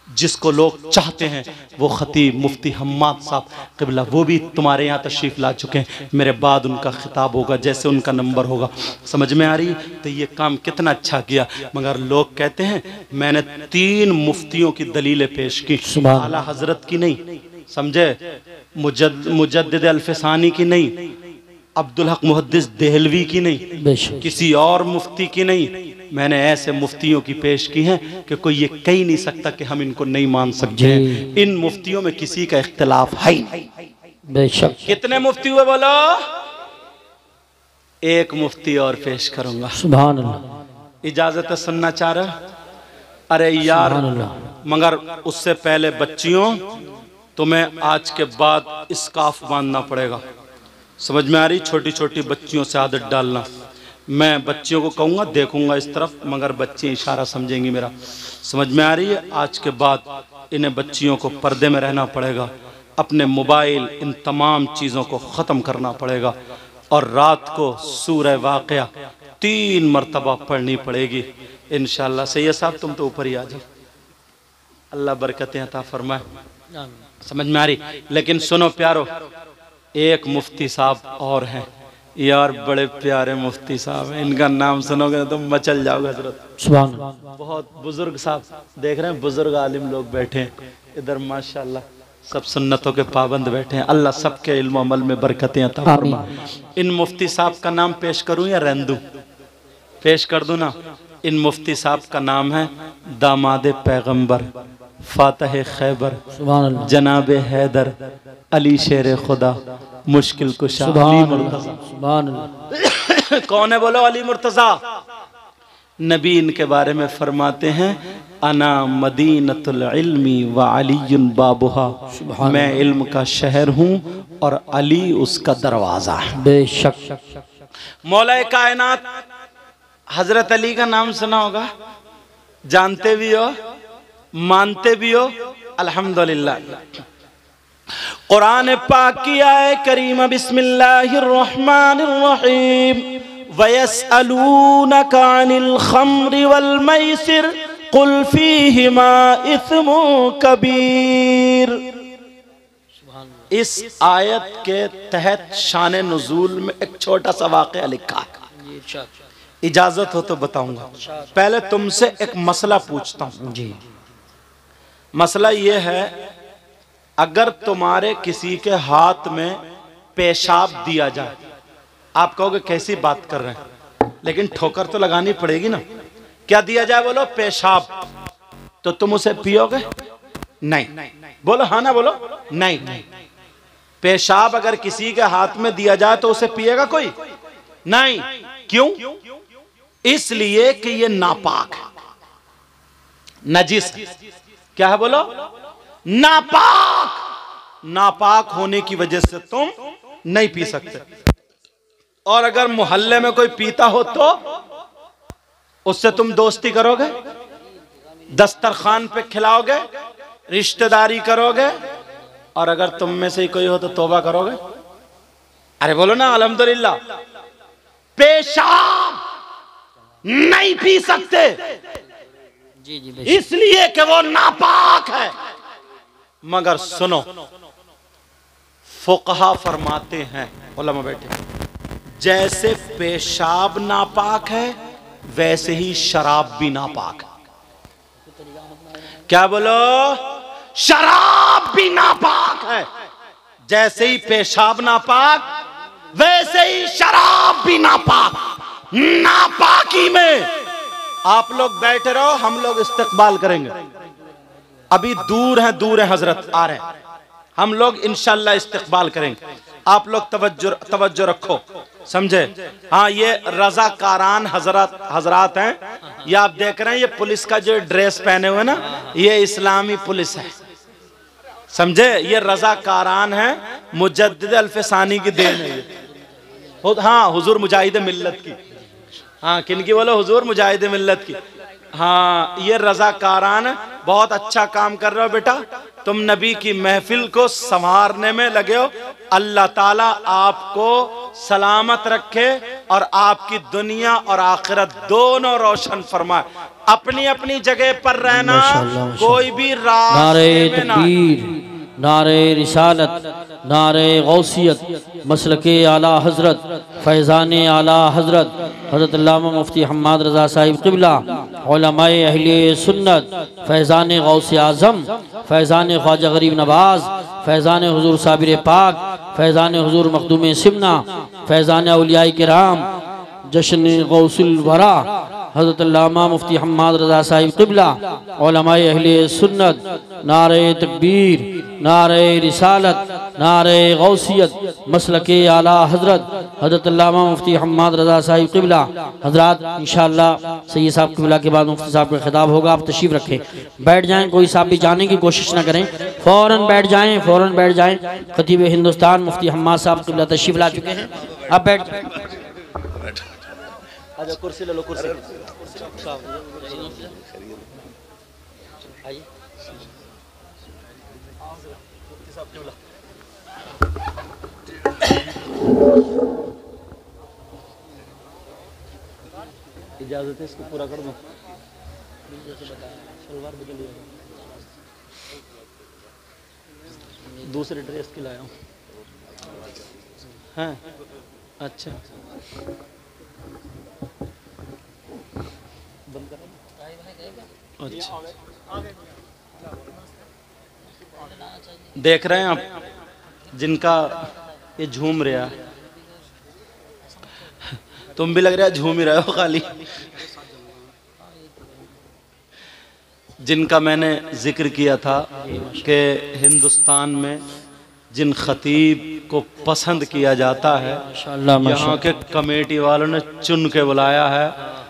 जिसको लोग चाहते हैं वो ख़तीब मुफ्ती हम्माद साहब क़िबला, वो भी तुम्हारे यहाँ तशरीफ़ ला चुके हैं। मेरे बाद उनका खिताब होगा, जैसे उनका नंबर होगा। समझ में आ रही? तो ये काम कितना अच्छा किया। मगर लोग कहते हैं मैंने 3 मुफ्तियों की दलीलें पेश की, आला हजरत की नहीं, समझे, मुजद्दिद अल्फसानी की नहीं, अब्दुल हक मुहद्दिस देहलवी की नहीं, किसी और मुफ्ती की नहीं। मैंने ऐसे मुफ्तियों की पेश की हैं कि कोई ये कह ही नहीं सकता कि हम इनको नहीं मान सकते हैं। इन मुफ्तियों में किसी का इख्तिलाफ है नहीं। बेशक। कितने मुफ्ती हुए बोलो? एक मुफ्ती और पेश करूंगा। सुभान अल्लाह। इजाजत है, सुनना चाह रहा? अरे यार, मगर उससे पहले बच्चियों, तुम्हें आज के बाद स्कार्फ बांधना पड़ेगा। समझ में आ रही? छोटी छोटी बच्चियों से आदत डालना। मैं बच्चियों को कहूँगा, देखूंगा इस तरफ, मगर बच्चे इशारा समझेंगी मेरा। समझ में आ रही है? आज के बाद इन्हें बच्चियों को पर्दे में रहना पड़ेगा, अपने मोबाइल इन तमाम चीज़ों को ख़त्म करना पड़ेगा, और रात को सूरह वाक़िया 3 मरतबा पढ़नी पड़ेगी इंशाअल्लाह। सैयद साहब तुम तो ऊपर ही आ जाओ, अल्लाह बरकतें अता फरमाए। समझ में आ रही? लेकिन सुनो प्यारो, एक मुफ्ती साहब और हैं यार, बड़े प्यारे मुफ्ती साहब हैं। इनका नाम सुनोगे तो मचल जाओगे हजरत। सुभान अल्लाह। बहुत बुजुर्ग साहब, देख रहे हैं बुजुर्ग आलिम लोग बैठे हैं इधर, माशाल्लाह, सब सुन्नतों के पाबंद बैठे हैं। अल्लाह सबके इल्म अमल में बरकतें अता फरमाए। इन मुफ्ती साहब का नाम पेश करूं या रहने दूं? पेश कर दूं ना? इन मुफ्ती साहब का नाम है दामाद पैगम्बर, फातह खैबर, जनाब हैदर अली शेर खुदा, मुश्किल कुशा अली मुर्तज़ा। कौन है बोलो? अली मुर्तज़ा। नबी इनके बारे में फरमाते हैं, अना मदीनतुल इल्मी व अलीयुन बाबुहा, मैं इल्म का शहर हूँ और अली उसका दरवाजा है। बेशक। मौला कायनात हजरत अली का नाम सुना होगा, जानते भी हो, मानते भी हो, अल्हम्दुलिल्लाह। कुरान पाक की आए करीमा, बिस्मिल्लाहिर रहमानिर रहीम, वयसअलूनका अनिल खम्रि वल मैसिर कुल फीहिमा इस्मुन कबीर। इस आयत के तहत शान नुज़ूल में एक छोटा सा वाक़या लिखा है, इजाजत हो तो बताऊंगा। पहले तुमसे एक मसला पूछता हूं जी। मसला ये है, अगर तुम्हारे किसी के हाथ में पेशाब दिया जाए, आप कहोगे कैसी बात कर रहे हैं, लेकिन ठोकर तो लगानी पड़ेगी ना। क्या दिया जाए बोलो? पेशाब। तो तुम उसे पियोगे? नहीं। बोलो हाँ ना बोलो? नहीं। पेशाब अगर किसी के हाथ में दिया जाए तो उसे पिएगा कोई? नहीं। क्यों? इसलिए कि ये नापाक है, नजिस है। क्या है बोलो? नापाक। नापाक होने की वजह से तुम नहीं पी सकते। और अगर मोहल्ले में कोई पीता हो तो उससे तुम दोस्ती करोगे, दस्तरखान पे खिलाओगे, रिश्तेदारी करोगे, और अगर तुम में से ही कोई हो तो तौबा करोगे? अरे बोलो ना अल्हम्दुलिल्लाह। पेशाब नहीं पी सकते जी जी इसलिए कि वो नापाक है। मगर सुनो, फुकहा फरमाते हैं, उलमा बैठे, जैसे पेशाब नापाक है वैसे ही शराब भी नापाक है। क्या बोलो? शराब भी नापाक है। जैसे ही पेशाब नापाक वैसे ही शराब भी नापाक। नापाकी में आप लोग बैठे रहो, हम लोग इस्तकबाल करेंगे। अभी दूर है हजरत आ रहे हैं, हम लोग इंशाल्लाह इस्तकबाल करेंगे। आप लोग तवज्जो रखो, समझे? हाँ, ये रजाकारान हजरात हैं। ये आप देख रहे हैं, ये पुलिस का जो ड्रेस पहने हुए ना, ये इस्लामी पुलिस है, समझे? ये रजाकारान है, मुजद्दिद अल्फसानी की देन है ये। हाँ, हुजूर मुजाहिद मिल्लत की। हाँ, किनकी बोलो? हुजूर मुजाहिद मिल्लत की। हाँ, ये रजाकारान बहुत अच्छा काम कर रहे हो बेटा, तुम नबी की महफिल को संवारने में लगे हो। अल्लाह ताला आपको सलामत रखे और आपकी दुनिया और आखिरत दोनों रोशन फरमाए। अपनी अपनी जगह पर रहना, कोई भी नारे तकबीर, नारे रिसालत, नारे गौसियत, मसलके आला हजरत, फैज़ान आला हजरत हजरत अल्लामा मुफ्ती हम्माद रज़ा साहिब क़िबला, उलमाए अहले सुन्नत, फैज़ान गौसे आज़म, फैज़ान ख्वाजा गरीब नवाज, फैज़ान हुजूर साबिर पाक, फैज़ान हुजूर मखदूम सिमना, फैज़ान औलियाए किराम, जश्न गौसुल वरा हज़रत अल्लामा मुफ्ती हम्माद रज़ा साहिब क़िबला, उलमाए अहले सुन्नत, नारे तकबीर, नारे रिसालत, नारे गौसियत, मसलके आला हजरत हज़रत अल्लामा मुफ्ती हम्माद रज़ा साहिब क़िबला। हजरात इंशाअल्लाह सैयद साहब क़िबला के बाद मुफ्ती साहब का खिताब होगा। आप तशरीफ़ रखें, बैठ जाएं, कोई साहब भी जाने की कोशिश ना करें, फ़ौरन बैठ जाएं, फ़ौरन बैठ जाएं। खतीब हिंदुस्तान मुफ्ती हम्माद साहब क़िबला तशरीफ़ ला चुके हैं, अब बैठ जाएं। अच्छा, कुर्सी ले लो, कुर्सी। इजाजत है, इसको पूरा कर दो। सलवार बदल दूसरे ड्रेस की लाया हूँ। हाँ, अच्छा, बंद करो। अच्छा, देख रहे हैं आप जिनका ये झूम रहा, तुम भी लग रहा है झूम ही रहे हो खाली। जिनका मैंने जिक्र किया था कि हिंदुस्तान में जिन खतीब को पसंद किया जाता है, यहाँ के कमेटी वालों ने चुन के बुलाया है।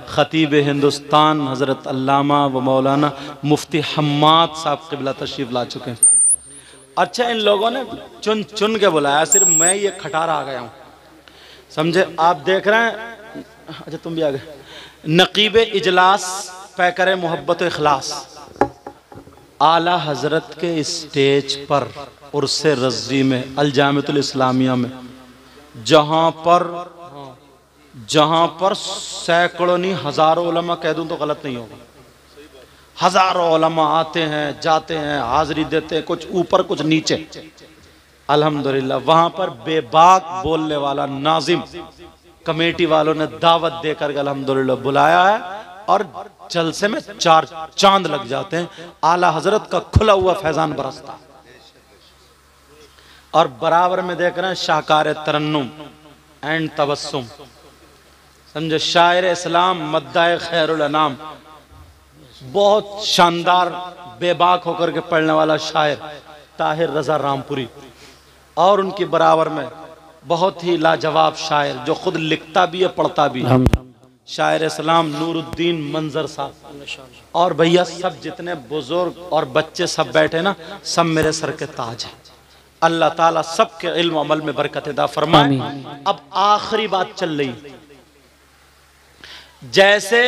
खतीब हिंदुस्तान हज़रत अल्लामा व मौलाना मुफ्ती हम्माद साहब क़िबला तशरीफ़ ला चुके हैं। अच्छा, इन लोगों ने चुन चुन के बुलाया, सिर्फ मैं ये खटारा आ गया हूँ, समझे? आप देख रहे हैं। अच्छा, तुम भी आ गए। नकीब इजलास पैकर मोहब्बत इखलास आला हजरत के स्टेज पर उर्से रज़ी में अल जामिअतुल इस्लामिया में, जहाँ पर सैकड़ों नहीं हजारों उलमा, कह दूँ तो गलत नहीं होगा, हजारों उलमा आते हैं, जाते हैं, हाजिरी देते हैं, कुछ ऊपर कुछ नीचे। अल्हम्दुलिल्लाह वहाँ पर बेबाक बोलने वाला नाजिम कमेटी वालों ने दावत देकर अल्हम्दुलिल्लाह बुलाया है, और जलसे में 4 चांद लग जाते हैं। आला हजरत का खुला हुआ फैजान बरसता, और बराबर में देख रहे हैं शाहकार तरन्नुम एंड तबस्सुम, समझे? शायर इस्लाम मद्दाए खैरुल अनाम, बहुत शानदार बेबाक होकर के पढ़ने वाला शायर ताहिर रजा रामपुरी, और उनकी बराबर में बहुत ही लाजवाब शायर जो खुद लिखता भी है पढ़ता भी है, शायर इस्लाम नूरुद्दीन मंजर साहब। और भैया सब जितने बुजुर्ग और बच्चे सब बैठे ना, सब मेरे सर के ताज हैं। अल्लाह ताला सबके इल्म अमल में बरकत अता फरमाए। अब आखिरी बात चल रही, जैसे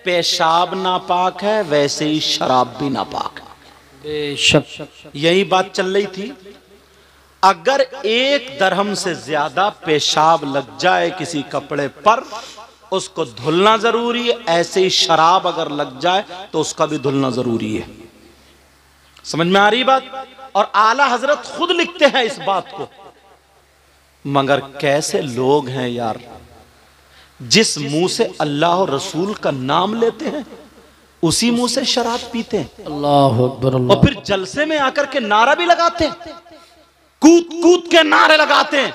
पेशाब नापाक है वैसे ही शराब भी नापाक है। बेशक यही बात चल रही थी। अगर 1 दरहम से ज्यादा पेशाब लग जाए किसी कपड़े पर, उसको धुलना जरूरी है। ऐसे ही शराब अगर लग जाए तो उसका भी धुलना जरूरी है। समझ में आ रही बात? और आला हजरत खुद लिखते हैं इस बात को। मगर कैसे लोग हैं यार, जिस मुंह से अल्लाह और रसूल का नाम लेते हैं उसी मुंह से शराब पीते हैं। अल्लाह अकबर अल्लाह। और फिर जलसे में आकर के नारा भी लगाते हैं, कूद कूद के नारे लगाते हैं।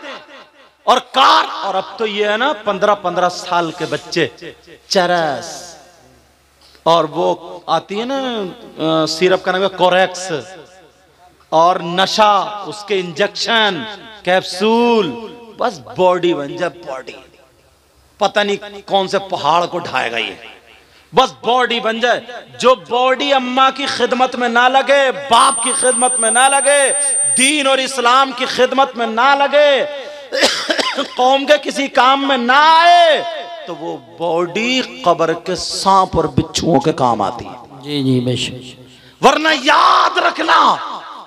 और कार, और अब तो ये है ना 15-15 साल के बच्चे चरस, और वो आती है ना सिरप का नाम है कोरेक्स, और नशा, उसके इंजेक्शन, कैप्सूल, बस बॉडी बन जाए बॉडी। पता नहीं कौन से पहाड़ को ढाएगा ये, बस बॉडी बन जाए। जो बॉडी अम्मा की खिदमत में ना लगे, बाप की खिदमत में ना लगे, दीन और इस्लाम की खिदमत में ना लगे, कौम के किसी काम में ना आए, तो वो बॉडी कब्र के सांप और बिच्छुओं के काम आती है। जी जी बेशक। वरना याद रखना,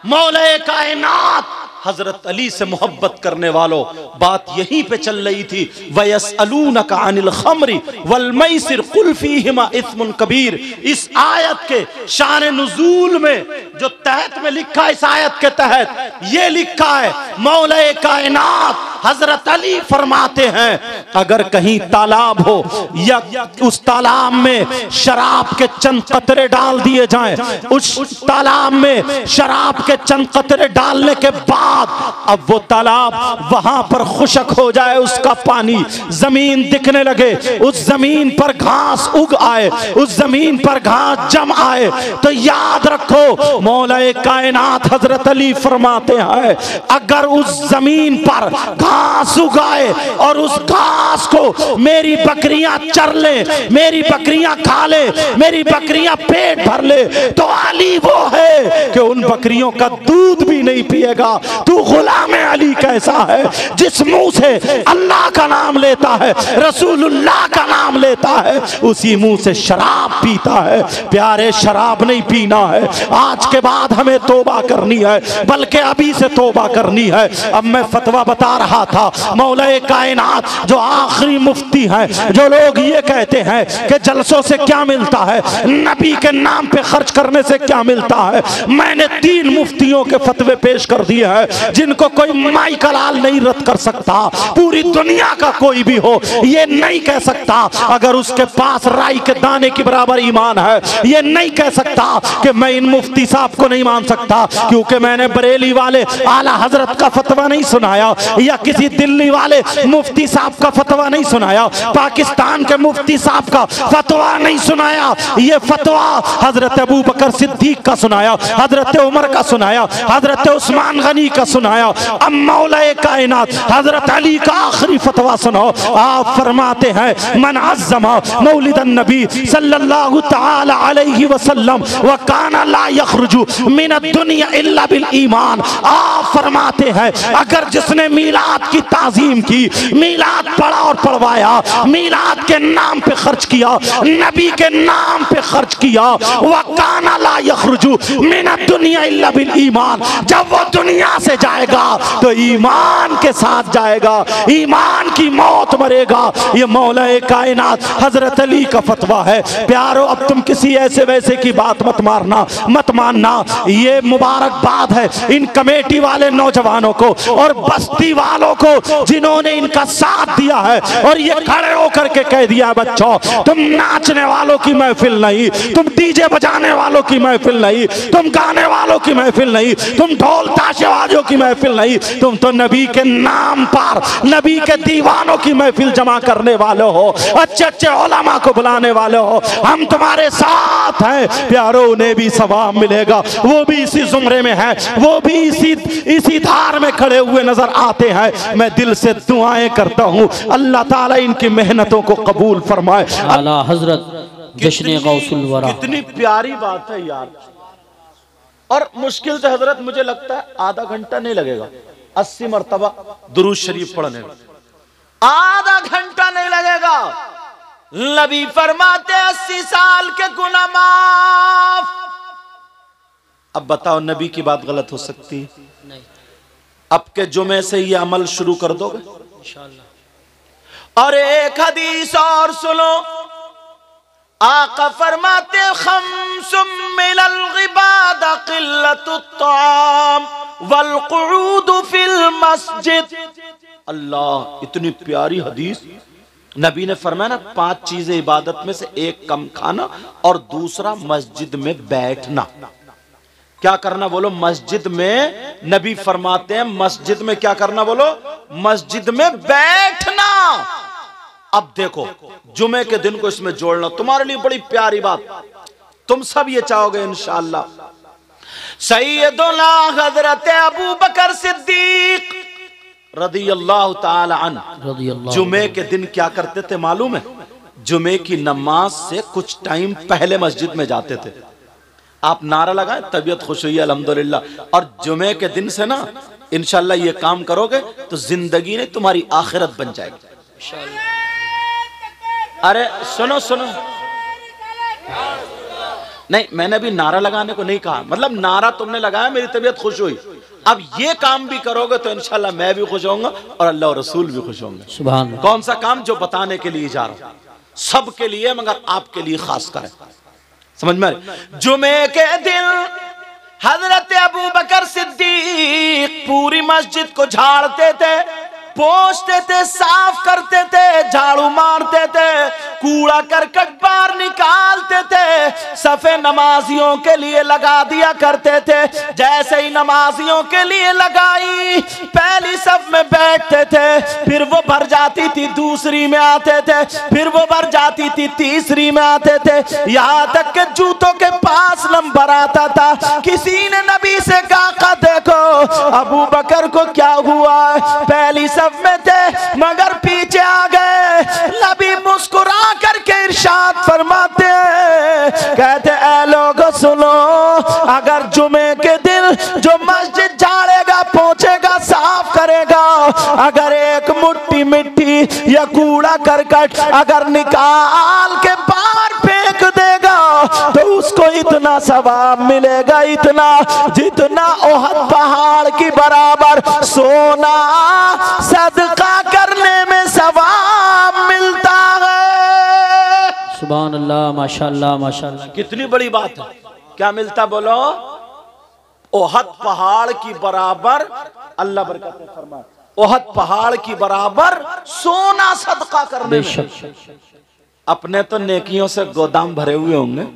मौला कायनात हजरत अली से मोहब्बत करने वालों, बात यहीं पे चल रही थी। वयसअलूनका अनिल खम्रि वल मैसिर कुल फीहिमा इस्मुन कबीर। इस आयत के शान नुज़ूल में जो तहत में लिखा है, इस आयत के तहत ये लिखा है, मौला कायनात हजरत अली फरमाते हैं, अगर कहीं तालाब हो या उस तालाब में शराब के चंद कतरे डाल दिए जाएं, उस तालाब में शराब के चंद कतरे डालने के बाद अब वो तालाब वहां पर खुशक हो जाए, उसका पानी जमीन दिखने लगे, उस जमीन पर घास उग आए, उस जमीन पर घास जम आए, तो याद रखो मौला कायनात हजरत अली फरमाते हैं, अगर उस जमीन पर घास उगाए और उस घास को मेरी बकरियां चर ले, मेरी बकरियां खा ले, मेरी बकरियां पेट भर ले, तो अली वो है कि उन बकरियों का दूध भी नहीं पिएगा। तू गुलाम अली कैसा है, जिस मुंह से अल्लाह का नाम लेता है, रसूलुल्लाह का नाम लेता है, उसी मुंह से शराब पीता है। प्यारे, शराब नहीं पीना है। आज के बाद हमें तौबा करनी है, बल्कि अभी से तौबा करनी है। अब मैं फतवा बता रहा था, मौला कायनात जो आखिरी मुफ्ती हैं, जो लोग ये कहते हैं कि जलसों से क्या मिलता है, नबी के नाम पे खर्च करने से क्या मिलता है, मैंने 3 मुफ्तियों के फतवे पेश कर दिए हैं जिनको कोई माई का लाल नहीं रद्द कर सकता। पूरी दुनिया का कोई भी हो ये नहीं कह सकता, अगर उसके पास राई के दाने के बराबर ईमान है, ये नहीं कह सकता कि मैं इन मुफ्ती साहब को नहीं मान सकता क्योंकि मैंने बरेली वाले आला हजरत का फतवा नहीं सुनाया, या किसी दिल्ली वाले मुफ्ती साहब का फतवा नहीं सुनाया, पाकिस्तान के मुफ्ती साहब का फतवा नहीं सुनाया। ये फतवा हजरत अबू बकर सिद्दीक का सुनाया, हजरत उमर का सुनाया, हजरत उस्मान गनी का सुनाया। अब मौला कायनात हजरत अली का आखिरी फतवा सुनो। आप फरमाते हैं, मन अज़्ज़मा मौलिदन नबी सल्लल्लाहु तआला अलैहि वसल्लम व काना ला यखरुजु मिन दुनिया इल्ला बिल ईमान। आप फरमाते हैं, अगर जिसने मीलाद की ताजीम की, मीलाद पढ़ा और पढ़वाया, मीलाद के नाम पे खर्च किया, नबी के नाम पे खर्च किया, व काना ला यखरुजु मिन दुनिया इल्ला बिल ईमान, जब वो दुनिया से जाएगा तो ईमान के साथ जाएगा, ईमान की मौत मरेगा। ये मौला कायनात हजरत अली का फतवा है। प्यारो, अब तुम किसी ऐसे वैसे की बात मत मारना, मत मानना। ये मुबारकबाद है इन कमेटी वाले नौजवानों को और बस्ती वालों को जिन्होंने इनका साथ दिया है और ये खड़े होकर के कह दिया, बच्चों तुम नाचने वालों की महफिल नहीं, तुम डीजे बजाने वालों की महफिल नहीं, तुम गाने वालों की महफिल नहीं, तुम ढोल ताशेबाजों की महफिल नहीं, तुम तो नबी के नाम पर नबी के दीवानों की महफिल जमा करने वाले हो, अच्छे अच्छे उलमा को बुलाने वाले हो। हम तुम्हारे साथ हैं प्यारो, उन्हें भी सवाब मिलेगा, वो भी इसी जुमरे में है, वो भी इसी धार में खड़े हुए नजर आते हैं। मैं दिल से दुआएं करता हूँ, अल्लाह ताला इनकी मेहनतों को कबूल फरमाए। आला हजरत जश्न गौसुल वरा। कितनी प्यारी बात है यार। और मुश्किल से हजरत मुझे लगता है आधा घंटा नहीं लगेगा 80 मरतबा दुरूद शरीफ पढ़ने में, आधा घंटा नहीं लगेगा। नबी फरमाते 80 साल के गुनाह माफ। अब बताओ नबी की बात गलत हो सकती है? नहीं। अब के जुमे से ये अमल शुरू कर दोगे इंशाअल्लाह। और एक हदीस और सुनो, आका फरमाते खम्सुम मिनल गिबाद क़िल्लतुत ताम वल क़ुऊद फिल मस्जिद। अल्लाह, इतनी प्यारी हदीस। नबी ने फरमाया ना 5 चीजें इबादत में से, एक कम खाना और दूसरा मस्जिद में बैठना। क्या करना बोलो? मस्जिद में। नबी फरमाते हैं मस्जिद में क्या करना बोलो? मस्जिद में बैठना। अब देखो जुमे के दिन को इसमें जोड़ना तुम्हारे लिए बड़ी प्यारी बात, तुम सब ये चाहोगे इंशाअल्लाह। सैयदुना हजरत अबू बकर सिद्दीक रदियल्लाहु ताला अन्हु जुमे के दिन क्या करते थे मालूम है? जुमे की नमाज से कुछ टाइम पहले मस्जिद में जाते थे। आप नारा लगाएं, तबीयत खुश हुई अल्हम्दुलिल्लाह। और जुमे के दिन से ना इंशाअल्लाह ये काम करोगे तो जिंदगी ने तुम्हारी आखिरत बन जाएगी। अरे सुनो सुनो, नहीं मैंने भी नारा लगाने को नहीं कहा, मतलब नारा तुमने लगाया मेरी तबीयत खुश हुई। अब ये काम भी करोगे तो इंशाअल्लाह मैं भी खुश होऊंगा और अल्लाह और रसूल भी खुश होंगे। सुभान अल्लाह। कौन सा काम? जो बताने के लिए जा रहा हूं, सबके लिए मगर आपके लिए खास करें, समझ में? जुमे के दिन हजरत अबू बकर सिद्दीक पूरी मस्जिद को झाड़ते थे, पोंछते थे, साफ करते थे, झाड़ू मारते थे, कूड़ा करकट बाहर निकालते थे, सफे नमाजियों के लिए लगा दिया करते थे। जैसे ही नमाजियों के लिए लगाई, पहली सफ में बैठते थे, फिर वो भर जाती थी दूसरी में आते थे, फिर वो भर जाती थी तीसरी में आते थे, यहाँ तक के जूतों के पास नंबर आता था। किसी ने नबी से कहा देखो अबू बकर को क्या हुआ, पहली सब में थे मगर पीछे आ गए। नबी मुस्कुरा करके इरशाद फरमाते हैं, कहते ऐ लोग सुनो, अगर जुमे के दिन जो मस्जिद झाड़ेगा, पोंछेगा, साफ करेगा, अगर एक मुट्ठी मिट्टी या कूड़ा करकट अगर निकाल के बाहर फेंक देगा तो उसको इतना सवाब मिलेगा, इतना जितना ओहद पहाड़ की बराबर सोना सदका करने में सवाब मिलता है। सुभान अल्लाह, माशाअल्लाह माशाअल्लाह। कितनी बड़ी बात है। क्या मिलता बोलो? ओहद पहाड़ की बराबर, अल्लाह बरकत फरमाए, ओहद पहाड़ की बराबर सोना सदका करने में। अपने तो नेकियों से गोदाम भरे हुए होंगे,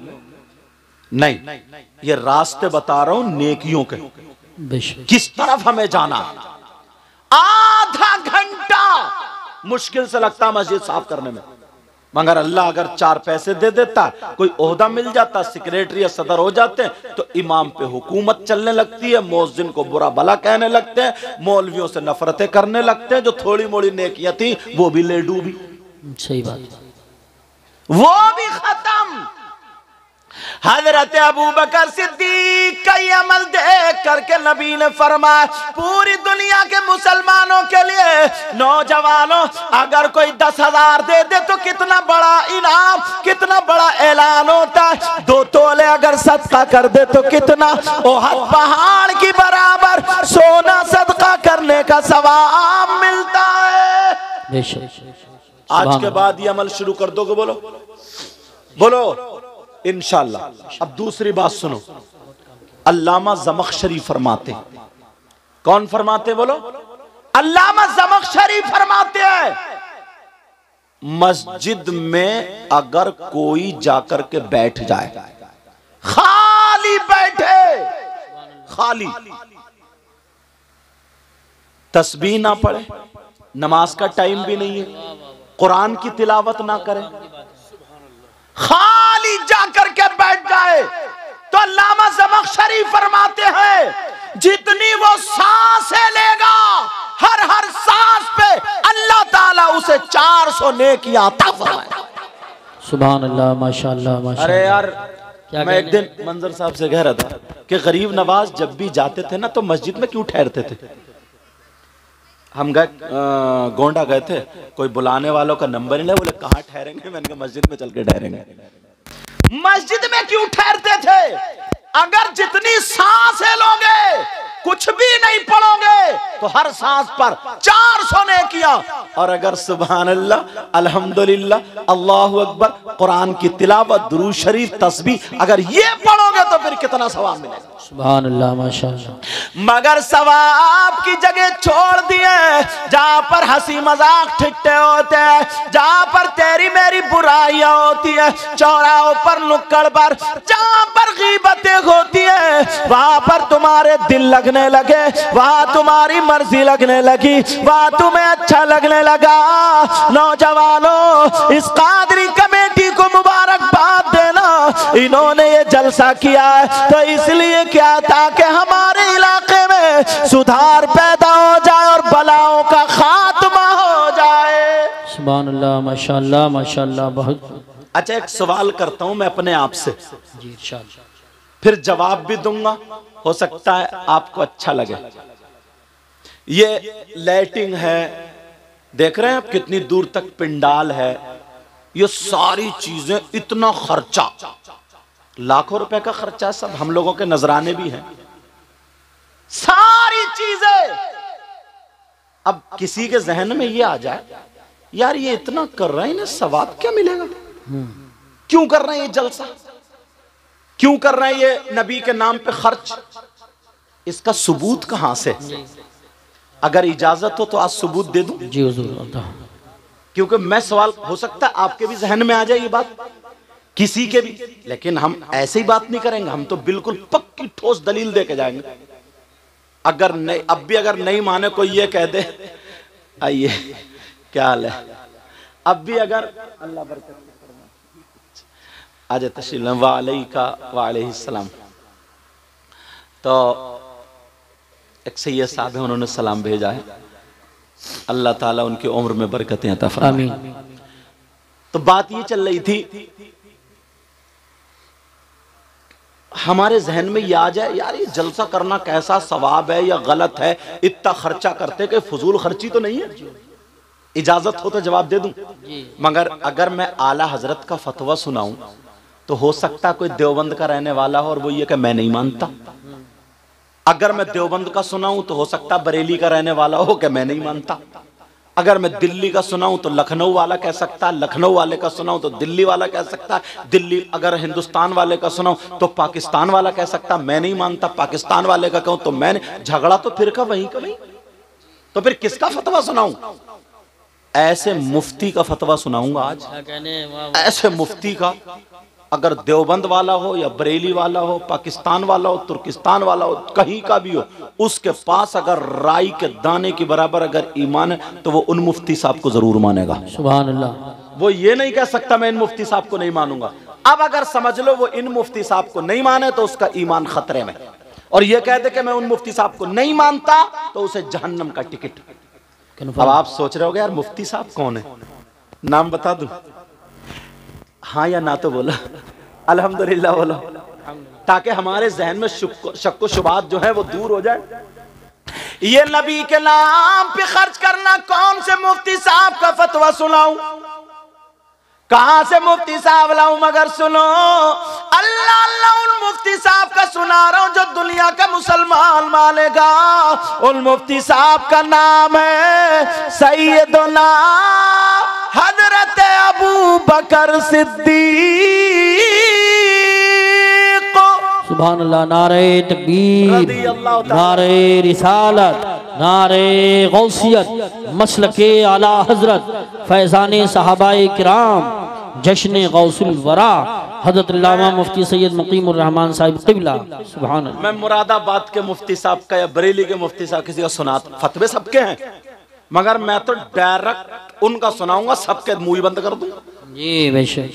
नहीं ये रास्ते बता रहा हूं नेकियों के, किस तरफ हमें जाना। आधा घंटा मुश्किल से लगता मस्जिद साफ करने में, मगर अल्लाह अगर 4 पैसे दे देता, कोई ओहदा मिल जाता, सेक्रेटरी या सदर हो जाते, तो इमाम पे हुकूमत चलने लगती है, मौज़िन को बुरा भला कहने लगते हैं, मौलवियों से नफरतें करने लगते हैं, जो थोड़ी मोड़ी नेकियां थी वो भी ले डूबी। सही बात, वो भी खत्म। हजरत अबू बकर सिद्दीक का ये अमल देख करके नबी ने फरमाया, पूरी दुनिया के मुसलमानों के लिए, नौजवानों, अगर कोई 10,000 दे दे तो कितना बड़ा इनाम, कितना बड़ा ऐलान होता है। 2 तोले अगर सदका कर दे तो कितना ओहद पहाड़ की बराबर सोना सदका करने का सवाब मिलता है। आज के बाद ये अमल शुरू कर दोगे? बोलो बोलो इंशाअल्लाह। अब दूसरी बात सुनो, अल्लामा ज़मख़शरी फरमाते, कौन फरमाते बोलो? अल्लामा ज़मख़शरी फरमाते हैं, मस्जिद में अगर कोई जाकर के बैठ जाए, खाली बैठे, खाली, तस्बीह ना पढ़े, नमाज का टाइम भी नहीं है, कुरान की तिलावत ना करे, खाली जाकर के बैठ जाए, तो अल्लामा ज़मख़शरी फरमाते हैं जितनी वो सांसें लेगा, हर हर सांस पे अल्लाह ताला उसे 400 नेकियां अता फरमाए। सुभान अल्लाह, माशाअल्लाह माशाअल्लाह। अरे यार, मैं एक दिन मंजर साहब से कह रहा था कि गरीब नवाज जब भी जाते थे ना तो मस्जिद में क्यों ठहरते थे? हम गए गोंडा गए थे, कोई बुलाने वालों का नंबर ही नहीं, बोले कहाँ ठहरेंगे, मैंने कहा मस्जिद में चल के ठहरेंगे। मस्जिद में क्यों ठहरते थे? अगर जितनी सांसें लोगे, कुछ भी नहीं पढ़ोगे, तो हर सांस पर 400 ने किया। और अगर सुभान अल्लाह, अल्हम्दुलिल्लाह, अल्लाहु अकबर, कुरान की तिलावत, दुरूद शरीफ, तस्बीह, अगर ये पढ़ोगे तो फिर कितना सवाब मिलेगा। सुभान अल्लाह, माशाअल्लाह। मगर सवाब की जगह छोड़ दिए, जहां पर हंसी मजाक ठिट्ठे होते हैं, जहां पर तेरी मेरी बुराइयां होती है, चौराहों पर, नुक्कड़ पर, जहां पर गीबतें होती है, वहां पर तुम्हारे दिल लगने लगे, वहां तुम्हारी मर्जी लगने लगी, वहां तुम्हें अच्छा लगने लगा। नौजवानों, इस कादरी कमेटी को मुबारकबाद देना, इन्होंने ये जलसा किया है तो इसलिए क्या, ताकि हमारे इलाके में सुधार पैदा हो जाए और बलाओं का खात्मा हो जाए। सुभान अल्लाह, माशाअल्लाह, माशाअल्लाह। बहुत अच्छा, एक सवाल करता हूं मैं अपने आप से, जी इंशाअल्लाह, फिर जवाब भी दूंगा, हो सकता है आपको अच्छा लगे। ये लाइटिंग है, देख रहे हैं आप कितनी दूर तक पिंडाल है, ये सारी चीजें, इतना खर्चा, लाखों रुपए का खर्चा, सब हम लोगों के नजराने भी हैं, सारी चीजें। अब किसी के जहन में ये आ जाए, यार ये इतना कर रहे हैं, इन्हें सवाब क्या मिलेगा, क्यों कर रहे हैं ये जलसा, क्यों कर रहे हैं ये नबी के नाम पे खर्च, इसका सबूत कहां से? अगर इजाजत हो तो आज सबूत दे दूं जी हुजूर। क्योंकि मैं सवाल, हो सकता है आपके भी जहन में आ जाए ये बात, किसी के भी, लेकिन हम ऐसे ही बात नहीं करेंगे, हम तो बिल्कुल पक्की ठोस दलील दे के जाएंगे। अगर नहीं, अब भी अगर नहीं माने कोई ये कह दे, आइए क्या हाल है, अब भी अगर, अल्लाह बरकत आज तशरीफ वालेका वालेहिस्सलाम, तो एक सैयद साहब है, उन्होंने सलाम भेजा है, अल्लाह ताला उनकी उम्र में बरकतें अता फरमाए। तो बात ये चल रही थी, हमारे जहन में ये आ जाए, यार ये जलसा करना कैसा सवाब है या गलत है, इतना खर्चा करते कि फजूल खर्ची तो नहीं है। इजाजत हो तो जवाब दे दूं, मगर अगर मैं आला हजरत का फतवा सुनाऊं तो हो सकता कोई देवबंद का रहने वाला हो और वो ये कि मैं नहीं मानता। अगर मैं देवबंद का सुनाऊं तो हो सकता बरेली का रहने वाला हो कि मैं नहीं मानता। अगर मैं दिल्ली का सुनाऊं तो लखनऊ वाला कह सकता है, लखनऊ वाले का सुनाऊं तो दिल्ली वाला कह सकता है, दिल्ली अगर हिंदुस्तान वाले का सुनाऊं तो पाकिस्तान वाला कह सकता, मैं नहीं मानता। पाकिस्तान वाले का कहूं तो मैं, झगड़ा तो फिर का वहीं का वहीं, तो फिर किसका फतवा सुनाऊं? ऐसे मुफ्ती का फतवा सुनाऊंगा आज, ऐसे मुफ्ती का। अगर देवबंद वाला हो या बरेली वाला हो, पाकिस्तान वाला हो, तुर्किस्तान वाला हो, कहीं का भी हो, उसके पास अगर राई के दाने के बराबर अगर ईमान है तो वो उन मुफ्ती साहब को जरूर मानेगा। सुभान अल्लाह। वो ये नहीं कह सकता मैं इन मुफ्ती साहब को नहीं मानूंगा। अब अगर समझ लो वो इन मुफ्ती साहब को नहीं माने तो उसका ईमान खतरे में, और ये कह दे कि मैं उन मुफ्ती साहब को नहीं मानता तो उसे जहन्नम का टिकट। अब आप सोच रहे होगे यार मुफ्ती साहब कौन है, नाम बता दूं? हाँ या ना तो बोलो, अल्हम्दुलिल्लाह बोलो, ताकि हमारे जहन में शक व शुबात जो है वो दूर हो जाए। ये नबी के नाम पे खर्च करना, कौन से मुफ्ती साहब का फतवा सुनाऊं, कहां से मुफ्ती साहब लाऊं? मगर सुनो, अल्लाह अल्लाह उन मुफ्ती साहब का सुना रहा हूं जो दुनिया का मुसलमान मानेगा। उन मुफ्ती साहब का नाम है सैयदना हजरत अबू बकर सिद्दीक। सुभान अल्लाह। नारे तकबीर, नारे रिसालत, नारे गौसियत, मसलके आला हजरत, फैज़ाने सहाबाए किराम, जश्न गौसुल वरा, हज़रत अल्लामा मुफ्ती सैयद मुकीमुर रहमान साहिब क़िबला। सुभान अल्लाह। मैं मुरादाबाद के मुफ्ती साहब का या बरेली के मुफ्ती साहब किसी का सुनाता, फतवे सबके हैं, मगर मैं तो डायरेक्ट उनका सुनाऊंगा, सबके मुंह बंद कर दूंगा जी, बेशक,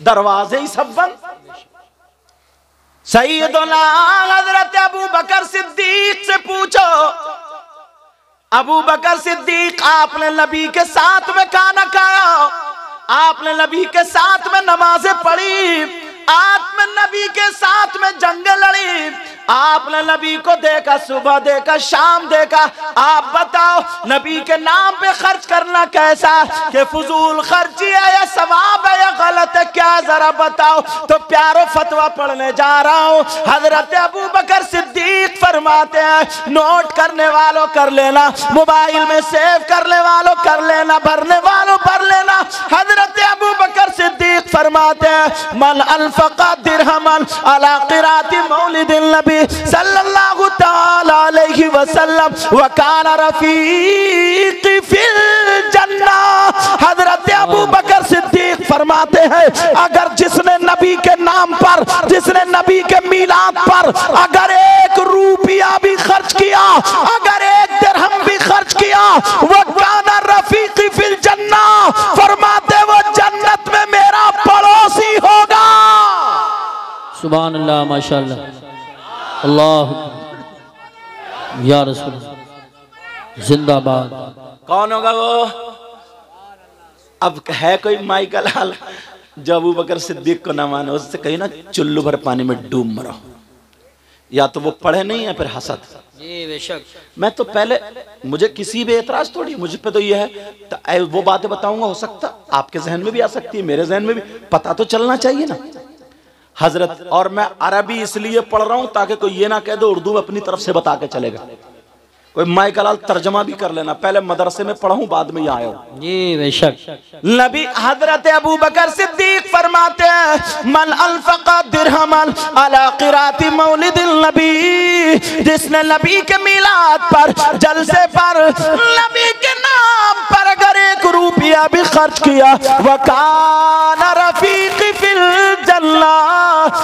दरवाजे ही सब बंद। सैयदना हजरत अबू बकर सिद्दीक से पूछो, अबू बकर सिद्दीक आपने नबी के साथ में खाना खाया, आपने नबी के साथ में नमाजें पढ़ी, आपने नबी के साथ में जंग लड़ी, आपने नबी को देखा, सुबह देखा, शाम देखा। आप बताओ नबी के नाम पे खर्च करना कैसा कि फजूल खर्ची है या सवाब है या गलत है, क्या जरा बताओ। तो प्यारो फतवा पढ़ने जा रहा हूँ। हजरत अबू बकर सिद्दीक फरमाते हैं, नोट करने वालों कर लेना, मोबाइल में सेव करने वालों कर लेना, भरने वालों भर लेना। हजरत अबू बकर सिद्दीक फरमाते हैं, मन अनफका दिरहमन अला क़िराअति मौलिदिन नबी सल्लल्लाहु तआला अलैहि वसल्लम व काना रफीक़ी फिल जन्नह। हजरत अबू बकर सिद्दीक फरमाते हैं, अगर जिसने नबी के नाम पर, जिसने नबी के मीलाद पर अगर 1 रुपया भी खर्च किया, अगर 1 दिरहम भी खर्च किया, वो काना रफीक़ी फिल जन्नह, फरमाते वो जन्नत में मेरा पड़ोसी होगा। सुभान अल्लाह, माशाअल्लाह, अल्लाह या रसूल जिंदाबाद। कौन होगा वो? अब है कोई माई का लाल जो अबू बकर सिद्दीक को ना माने? उससे कहीं ना चुल्लू भर पानी में डूब मरो। या तो वो पढ़े नहीं है फिर हसद। जी बेशक। मैं तो पहले, मुझे किसी भी एतराज थोड़ी, मुझे पे तो ये है तो वो बातें बताऊंगा, हो सकता आपके जहन में भी आ सकती है, मेरे जहन में भी, पता तो चलना चाहिए ना हजरत। और मैं अरबी इसलिए पढ़ रहा हूं ताकि कोई ये ना कह दो उर्दू में अपनी तरफ से बता के चलेगा। कोई माई का लाल तर्जमा भी कर लेना, पहले मदरसे में पढ़ा हूं बाद में यहाँ आया हूं। जी बेशक। नबी हजरत अबू बकर सिद्दीक फरमाते हैं, मन अनफका दिरहमन अला क़िराअति मौलिदिल नबी, जिसने नबी के मिलाद पर, जलसे पर, नबी के नाम पर अगर 1 रुपया भी खर्च किया, वकाना रफीक़ी फिल जन्नह,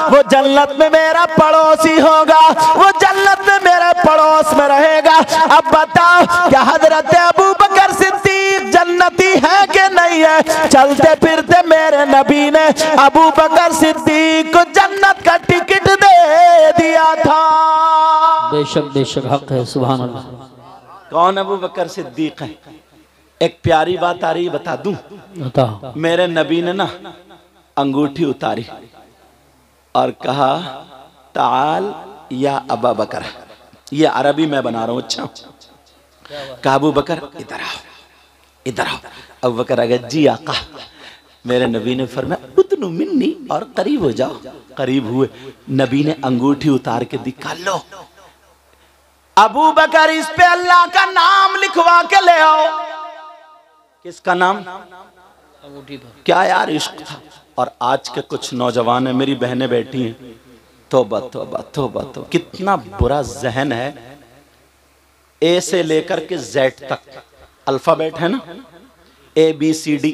वो जन्नत में मेरा पड़ोसी होगा, वो जन्नत में मेरे पड़ोस में रहेगा। अब बताओ क्या हजरत अबू बकर सिद्दीक जन्नती है कि नहीं है? चलते फिरते मेरे नबी ने अबू बकर सिद्दीक को जन्नत का टिकट दे दिया था। बेशक बेशक, हक है। सुभान अल्लाह। कौन अबू बकर सिद्दीक है? एक प्यारी बात आ रही, बता दूं? बताओ। मेरे नबी ने ना अंगूठी उतारी और कहा, ताल या अबा बकर। ये अरबी मैं बना रहा हूँ। अच्छा, कहा अबू बकर इधर आओ, इधर आओ। अबू बकर आ गया, जी आका। मेरे नबी ने फरमाया, उतनु मिन्नी, और करीब हो जाओ। करीब हुए, नबी ने अंगूठी उतार के दिखा, लो अबू बकर इस पे अल्लाह का नाम लिखवा के ले आओ। किसका नाम? अंगूठी पर। क्या यार इश्क था। और आज के कुछ नौजवान है, मेरी बहनें बैठी हैं, तौबा तौबा तौबा तौबा, कितना बुरा जहन है। ए से लेकर के जेड तक अल्फाबेट है ना, ABCD,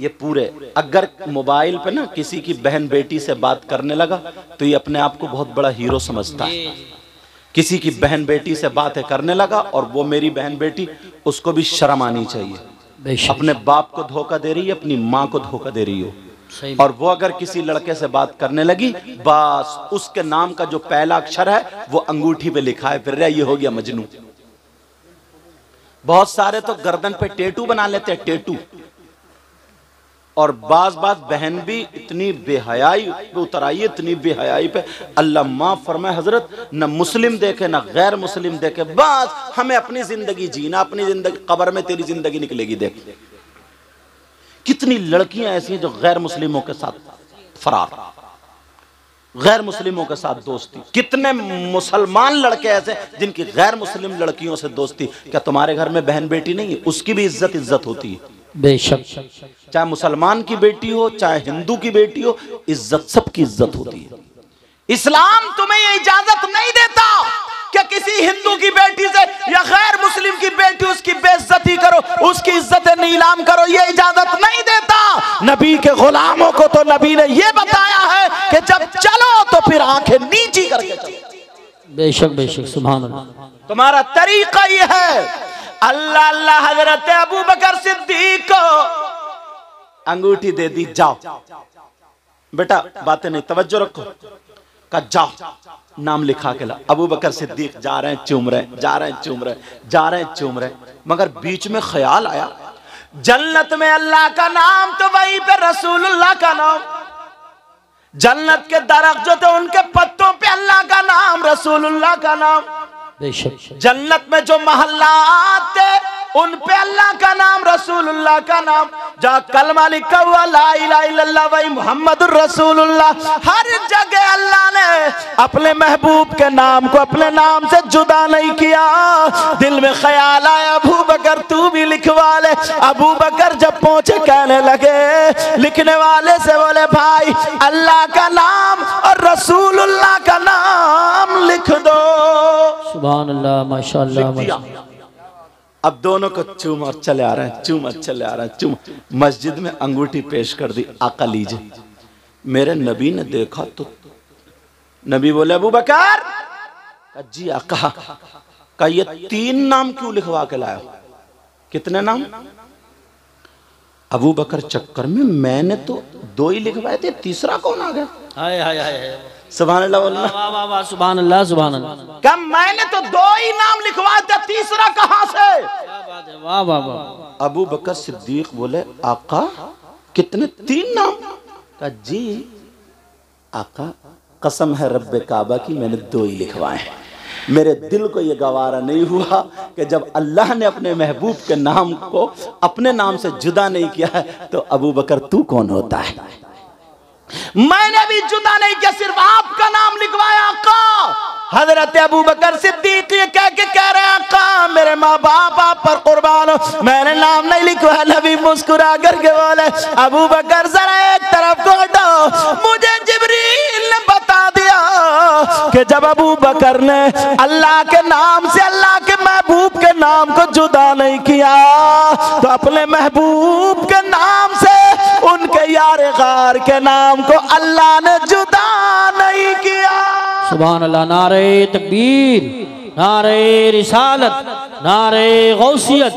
ये पूरे। अगर मोबाइल पे ना किसी की बहन बेटी से बात करने लगा तो ये अपने आप को बहुत बड़ा हीरो समझता है। किसी की बहन बेटी से बातें करने लगा, और वो मेरी बहन बेटी, उसको भी शर्म आनी चाहिए। अपने बाप को धोखा दे रही है, अपनी माँ को धोखा दे रही हो। और वो अगर किसी लड़के से बात करने लगी, बस उसके नाम का जो पहला अक्षर है वो अंगूठी पे लिखा है, फिर ये हो गया मजनू। बहुत सारे तो गर्दन पे टेटू बना लेते हैं, टेटू। और बाज बहन भी इतनी बेहयाई पे उतर आई, इतनी बेहयाई पे, अल्लाह माफ फरमाए हजरत, न मुस्लिम देखे न गैर मुस्लिम देखे, बस हमें अपनी जिंदगी जीना, अपनी जिंदगी, कब्र में तेरी जिंदगी निकलेगी। देख कितनी लड़कियां ऐसी हैं जो गैर मुस्लिमों के साथ फरार, गैर मुस्लिमों के साथ दोस्ती। कितने मुसलमान लड़के ऐसे जिनकी गैर मुस्लिम लड़कियों से दोस्ती। क्या तुम्हारे घर में बहन बेटी नहीं है? उसकी भी इज्जत होती है। बेशक। चाहे मुसलमान की बेटी हो, चाहे हिंदू की बेटी हो, इज्जत, सबकी इज्जत होती है। इस्लाम तुम्हें ये इजाजत नहीं देता कि किसी हिंदू की बेटी से या गैर मुस्लिम की बेटी उसकी बेइज्जती करो, उसकी इज्जत नीलाम करो, ये इजाजत नहीं देता। नबी के गुलामों को तो नबी ने ये बताया है कि जब चलो तो फिर आंखें नीची करके चलो। बेशक बेशक, सुभान अल्लाह। तुम्हारा तरीका ये है। अल्लाह अल्लाह, हजरत अबू बकर सिद्दीक को अंगूठी दे दी, जाओ बेटा, बातें नहीं, तवज्जो रखो। का जाओ, नाम लिखा के ला। अबू बकर सिद्दीक जा रहे हैं, चूम रहे, जा रहे हैं, चूम रहे, जा रहे हैं, चूम रहे। मगर बीच में ख्याल आया, जन्नत में अल्लाह का नाम तो वहीं पे रसूलुल्लाह का नाम। जन्नत के दरख्त जो थे उनके पत्तों पे अल्लाह का नाम, रसूलुल्लाह का नाम। बेशक जन्नत में जो महल्लात थे उन पे अल्लाह का नाम, रसूलुल्लाह का नाम। जहाँ कलमा लिखा हुआ ला इलाहा इल्लल्लाह वही मुहम्मदुर रसूलुल्लाह, हर जगह अल्लाह ने अपने महबूब के नाम को अपने नाम से जुदा नहीं किया। दिल में ख्याल आया अबू बकर तू भी लिखवा ले। अबू बकर जब पहुंचे कहने लगे, लिखने वाले से बोले भाई अल्लाह का नाम और रसूलुल्लाह का नाम लिख दो। सुभान अल्लाह, माशाअल्लाह, माशाअल्लाह। अब दोनों को चूम और चले आ रहे हैं, चूम और चले आ रहे हैं, चूम। मस्जिद में अंगूठी पेश कर दी, आका लीजिए। मेरे नबी ने देखा तो नबी बोले अबू बकर, जी आका, का ये 3 नाम क्यों लिखवा के लाया? कितने नाम? अबू बकर चक्कर में मैंने तो 2 ही लिखवाए थे, तीसरा कौन आ गया? हाय हाय हाय, सुभान अल्लाह बोलना। वाह वाह वाह, सुभान अल्लाह, सुभान अल्लाह। क्या मैंने तो 2 ही नाम लिखवाए थे, तीसरा कहां से? क्या बात है, वाह वाह वाह। अबू बकर सिद्दीक बोले आका कितने? 3 नाम? का जी आका कसम है रब्बे काबा की मैंने 2 ही लिखवाए। मेरे दिल को यह गवारा नहीं हुआ कि जब अल्लाह ने अपने महबूब के नाम को अपने नाम से जुदा नहीं किया है तो अबू बकर तू कौन होता है? मैंने भी जुदा नहीं किया, सिर्फ आपका नाम लिखवाया आका। हजरत अबू बकर सिद्दीक ये कह के कह रहे हैं आका मेरे माँ बाप आप पर कुर्बान हो, मैंने नाम नहीं लिखवाया। नबी मुस्कुरा करके बोले अबू बकर जरा एक तरफ को हटो, मुझे जिब्रील ने बता दिया कि जब अबू बकर ने अल्लाह के नाम से अल्लाह के महबूब के नाम को जुदा नहीं किया तो अपने महबूब के नाम से उनके यार गार के नाम को अल्लाह ने जुदा नहीं किया। सुभान अल्लाह। नारे तकबीर, नारे रिसालत, नारे गौसियत,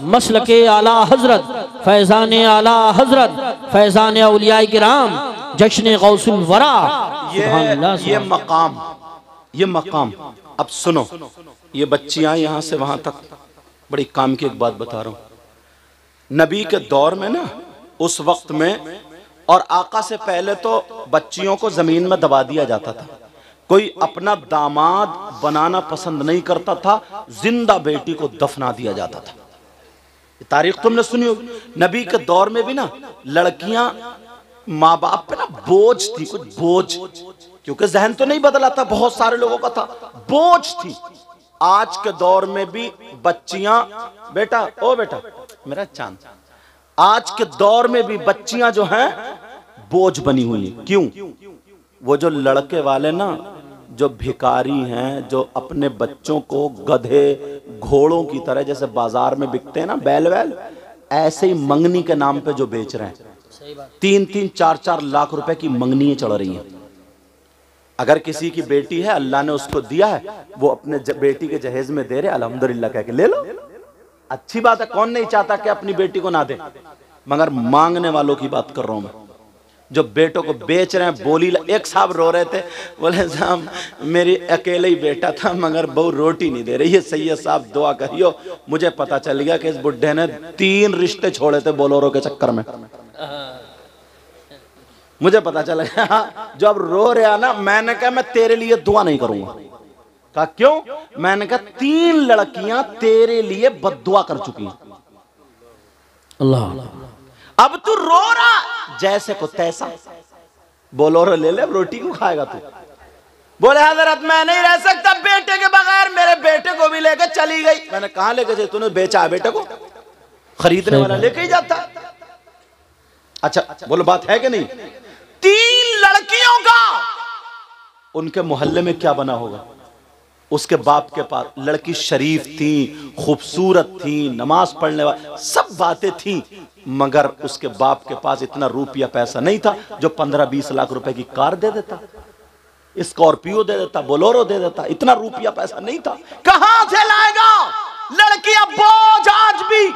मसलके आला हजरत, फैजान आला हजरत, फैजान औलिया किराम, जश्न गौसुल वरा। ये मकाम अब सुनो, ये बच्चियां यहाँ से वहां तक बड़ी काम की एक बात बता रहा हूं। नबी के दौर में ना उस वक्त में और आका से पहले तो बच्चियों को जमीन में दबा दिया जाता था। कोई अपना दामाद बनाना पसंद नहीं करता था, जिंदा बेटी को दफना दिया जाता था। तारीख तुमने सुनी होगी। नबी के दौर में भी ना लड़कियां माँ बाप पे ना बोझ थी, कुछ बोझ, क्योंकि जहन तो नहीं बदला था, बहुत सारे लोगों का था, बोझ थी। आज के दौर में भी बच्चियां, बेटा ओ बेटा मेरा चांद, आज के दौर में भी बच्चियां जो हैं बोझ बनी हुई हैं। क्यों? वो जो लड़के वाले ना जो भिखारी हैं, जो अपने बच्चों को गधे घोड़ों की तरह जैसे बाजार में बिकते हैं ना बैल वैल, ऐसे ही मंगनी के नाम पे जो बेच रहे हैं। 3-3, 4-4 लाख रुपए की मंगनियां चढ़ रही हैं। अगर किसी की बेटी है अल्लाह ने उसको दिया है, वो अपने बेटी के जहेज में दे रहे, अल्हम्दुलिल्लाह कह के ले लो, अच्छी बात है। कौन नहीं चाहता कि अपनी बेटी को ना दे, मगर मांगने वालों की बात कर रहा हूं मैं, जो बेटों को बेच रहे हैं। बोली एक साहब रो रहे थे, बोले साहब मेरी अकेले ही बेटा था मगर बहू रोटी नहीं दे रही है, सैयद साहब दुआ करियो। मुझे पता चल गया कि इस बुढ़े ने 3 रिश्ते छोड़े थे बोलोरो के चक्कर में। मुझे पता चला जो अब रो रहा ना, मैंने कहा मैं तेरे लिए दुआ नहीं करूंगा। कहा क्यों? मैंने कहा 3 लड़कियां तेरे लिए बद्दुआ कर चुकी हैं। अल्लाह। अब तू रो रहा जैसे को तैसा, बोलोरो ले ले, रोटी को खाएगा तू। बोले हजरत मैं नहीं रह सकता बेटे के बगैर, मेरे बेटे को भी लेकर चली गई। मैंने कहा लेके जाए? तूने बेचा है बेटे को? खरीदने वाला लेके ही जाता। अच्छा बोलो बात है कि नहीं? 3 लड़कियों का उनके मोहल्ले में क्या बना होगा? उसके बाप के पास लड़की शरीफ थी, खूबसूरत थी, नमाज पढ़ने वाली, सब बातें थी, मगर उसके बाप के पास इतना रुपया पैसा नहीं था जो 15-20 लाख रुपए की कार दे देता, स्कॉर्पियो दे देता, बोलोरो दे देता। इतना रुपया पैसा नहीं था। कहां से लाएगा? लड़कियां बोझ। आज भी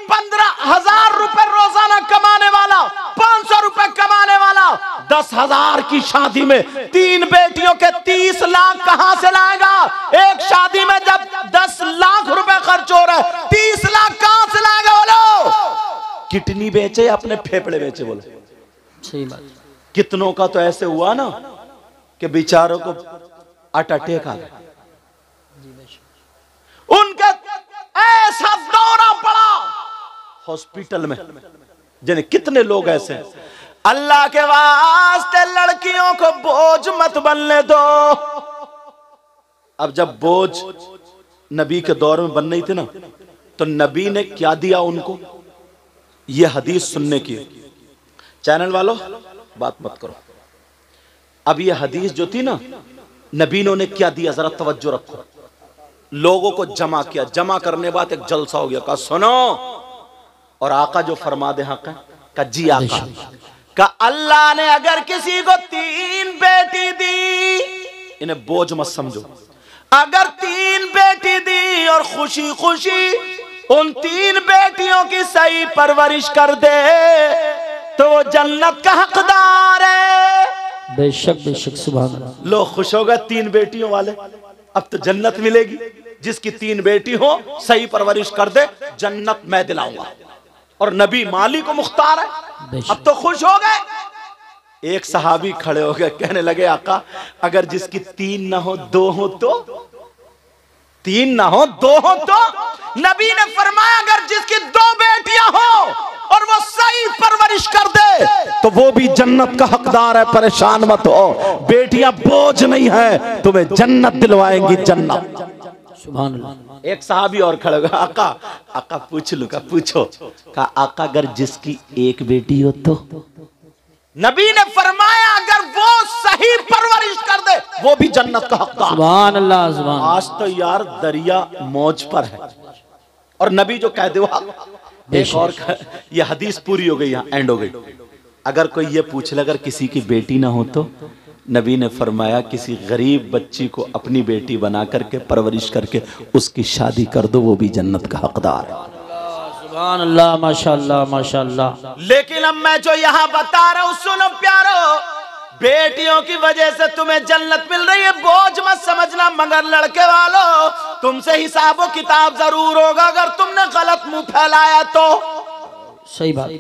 15,000 रुपए रोजाना कमाने वाला, 500 रुपए कमाने वाला, 10,000 की शादी में 3 बेटियों के 30 लाख कहां से लाएगा? एक शादी में जब 10 लाख रुपए खर्च हो रहा है, 30 लाख कहां से लाएगा? बोलो, किडनी बेचे अपने फेफड़े बेचे? बोलो सही बात। कितनों का तो ऐसे हुआ ना कि बेचारों को अटैक आ गया, उनका ऐसा दौरा पड़ा हॉस्पिटल में। जिन्हें कितने लोग ऐसे हैं। अल्लाह के वास्ते लड़कियों को बोझ मत बनने दो। अब जब बोझ नबी के दौर में बन रही थी ना, तो नबी ने क्या दिया उनको, ये हदीस सुनने की। चैनल वालों बात मत करो। अब ये हदीस जो थी ना, नबी ने उन्हें क्या दिया, जरा तवज्जो रखो। लोगों को जमा किया, जमा करने बाद एक जलसा हो गया। कहा सुनो, और आका जो फरमा दे हक है, का जी आका, का अल्लाह ने अगर किसी को 3 बेटी दी, इन्हें बोझ मत समझो, अगर 3 बेटी दी और खुशी खुशी उन 3 बेटियों की सही परवरिश कर दे तो वो जन्नत का हकदार है। बेशक बेशक, सुभान अल्लाह। लोग खुश हो गए 3 बेटियों वाले, अब तो जन्नत मिलेगी। जिसकी 3 बेटी हो, सही परवरिश कर दे, जन्नत मैं दिलाऊंगा। और नबी माली को मुख्तार है, अब तो खुश हो गए। एक सहाबी खड़े हो गए, कहने लगे आका अगर जिसकी 3 ना हो 2 हो तो, 3 ना हो 2 हो तो। नबी ने फरमाया अगर जिसकी 2 बेटियां हो और वो सही परवरिश कर दे तो वो भी जन्नत का हकदार है। परेशान मत हो, बेटियां बोझ नहीं है, तुम्हें जन्नत दिलवाएंगी, जन्नत। सुभान अल्लाह। एक साहबी और खड़े हो गए, आका आका पूछ लू, का पूछो। का आका अगर जिसकी 1 बेटी हो तो। नबी ने फरमाया अगर वो सही परवरिश कर दे वो भी जन्नत का हकदार। सुभान अल्लाह, सुभान। आज तो यार दरिया मौज पर है, और नबी जो कह दे वो। एक और ये हदीस पूरी हो गई, यहाँ एंड हो गई। अगर कोई ये पूछ ले अगर किसी की बेटी ना हो तो, नबी ने फरमाया किसी गरीब बच्ची को अपनी बेटी बना करके परवरिश करके उसकी शादी कर दो, वो भी जन्नत का हकदार है। सुभान अल्लाह, माशाअल्लाह माशाअल्लाह। लेकिन अब मैं जो यहाँ बता रहा हूँ सुनो प्यारो, बेटियों की वजह से तुम्हें जन्नत मिल रही है, बोझ मत समझना। मगर लड़के वालों, तुमसे हिसाब व किताब जरूर होगा अगर तुमने गलत मुंह फैलाया तो। सही बात।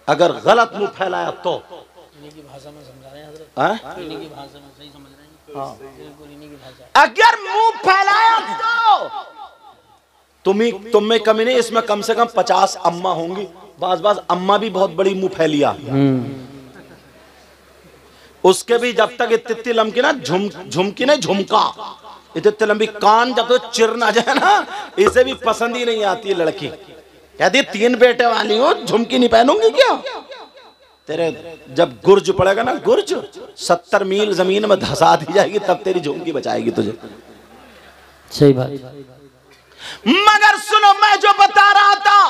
अगर गलत मुंह फैलाया तो अगर मुंह फैलाया तो तुम में कमी नहीं, इसमें कम से कम 50 अम्मा होंगी। बाज अम्मा भी बहुत बड़ी मुंह फैलिया, उसके भी जब तक इतनी लंबी ना झुमकी नहीं झुमका, इतनी लंबी कान जब तक चिर ना जाए ना, इसे भी पसंद ही नहीं आती है लड़की। कहती 3 बेटे वाली हो, झुमकी नहीं पहनूंगी क्या? तेरे जब गुर्ज पड़ेगा ना, गुर्ज 70 मील जमीन में धसा दी जाएगी, तब तेरी झुमकी बचाएगी तुझे। सही बात। मगर सुनो, मैं जो बता रहा था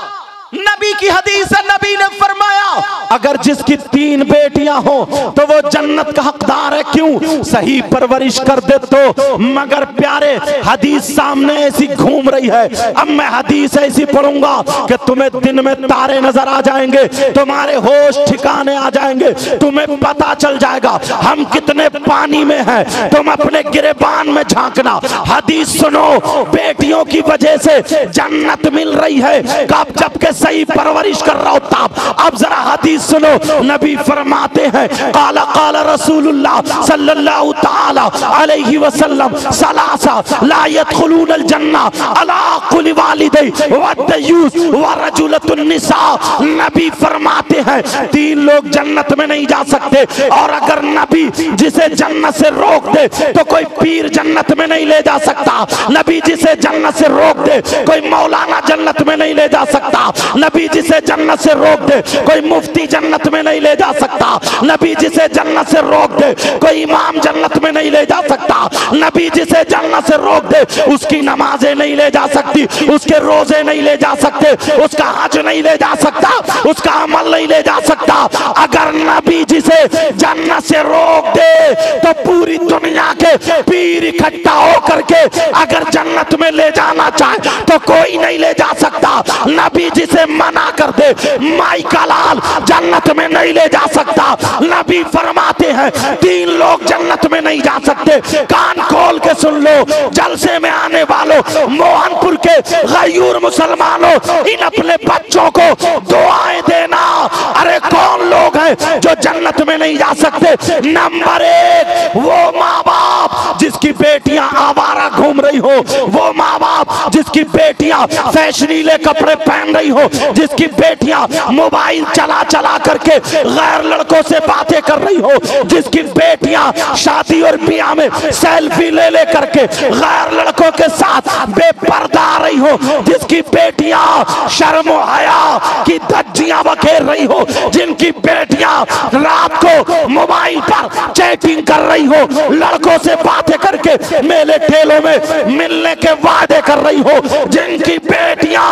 नबी की हदीस है, नबी ने फरमाया अगर जिसकी 3 बेटियां हो तो वो जन्नत का हकदार है। क्यों? सही परवरिश कर दे तो। मगर प्यारे, हदीस सामने ऐसी घूम रही है, अब मैं हदीस ऐसी पढ़ूंगा कि तुम्हें दिन में तारे नजर आ जाएंगे, तुम्हारे होश ठिकाने आ जाएंगे, तुम्हें पता चल जाएगा हम कितने पानी में हैं, तुम अपने गिरेबान में झांकना। हदीस सुनो, बेटियों की वजह से जन्नत मिल रही है, कब जबकि सही परवरिश कर रहा होता। अब जरा हदीस सुनो, नबी फरमाते हैं काला काला रसूलुल्लाह सल्लल्लाहु ताला अलैहि वसल्लम सलासा ला यदखुलूनल जन्ना अला कुल्ली वालिदै वद्दयूस व रजुलतुन निसा। नबी फरमाते हैं 3 लोग जन्नत में नहीं जा सकते, और अगर नबी जिसे जन्नत से रोक दे तो कोई पीर जन्नत में नहीं ले जा सकता। नबी जिसे जन्नत से रोक दे कोई मौलाना जन्नत में नहीं ले जा सकता। नबी जिसे जन्नत से रोक दे कोई मुफ्ती जन्नत में नहीं ले जा सकता। नबी जिसे जन्नत से रोक दे कोई इमाम जन्नत में नहीं ले जा सकता। नबी जिसे जन्नत से रोक दे उसकी नमाजें नहीं ले जा सकती, उसके रोजे नहीं ले जा सकते, उसका हज नहीं ले जा सकता, उसका अमल नहीं ले जा सकता। अगर नबी जिसे जन्नत से रोक दे तो पूरी दुनिया के पीर इकट्ठा होकर के अगर जन्नत में ले जाना चाहे तो कोई नहीं ले जा सकता। नबी जिसे मना कर दे माई का लाल जन्नत में नहीं ले जा सकता। नबी फरमाते हैं 3 लोग जन्नत में नहीं जा सकते। कान खोल के सुन लो, जलसे में आने वालों, मोहनपुर के गयूर मुसलमानों, इन अपने बच्चों को दुआएं देना। अरे कौन लोग हैं जो जन्नत में नहीं जा सकते? नंबर 1 वो माँ बाप जिसकी बेटियां आवारा घूम रही हो, वो माँ बाप जिसकी बेटियां फैशनीले कपड़े पहन रही हो, जिसकी बेटियां मोबाइल चला चला करके गैर लड़कों से बातें कर रही हो, जिसकी बेटियां शादी और ब्याह में सेल्फी ले ले करके गैर लड़कों के साथ बेपर्दा रही हो, जिसकी बेटियां शर्म और हया की धज्जियां बखेर रही हो, जिनकी बेटियां रात को मोबाइल पर चैटिंग कर रही हो, लड़कों से बातें करके मेले ठेलों में मिलने के वादे कर रही हो, जिनकी बेटियां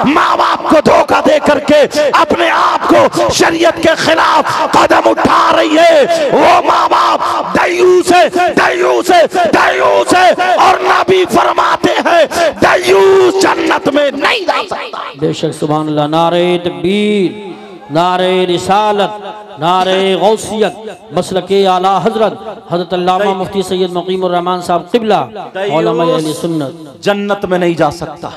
माँ बाप को धोखा दे करके अपने आप को शरीयत के खिलाफ कदम उठा रही है, वो माँ बाप दयूस है, दयूस है, दयूस है। और नबी फरमाते हैं दयूस जन्नत में नहीं जा सकता। बेशक सुभान अल्लाह। नारे तकबीर, नारे रिसालत, नारे गौसियत, मसलके आला हजरत हजरत अल्लामा मुफ्ती सैयद मुकीमुर रहमान साहब क़िबला उलमाए अहले सुन्नत जन्नत में नहीं जा सकता।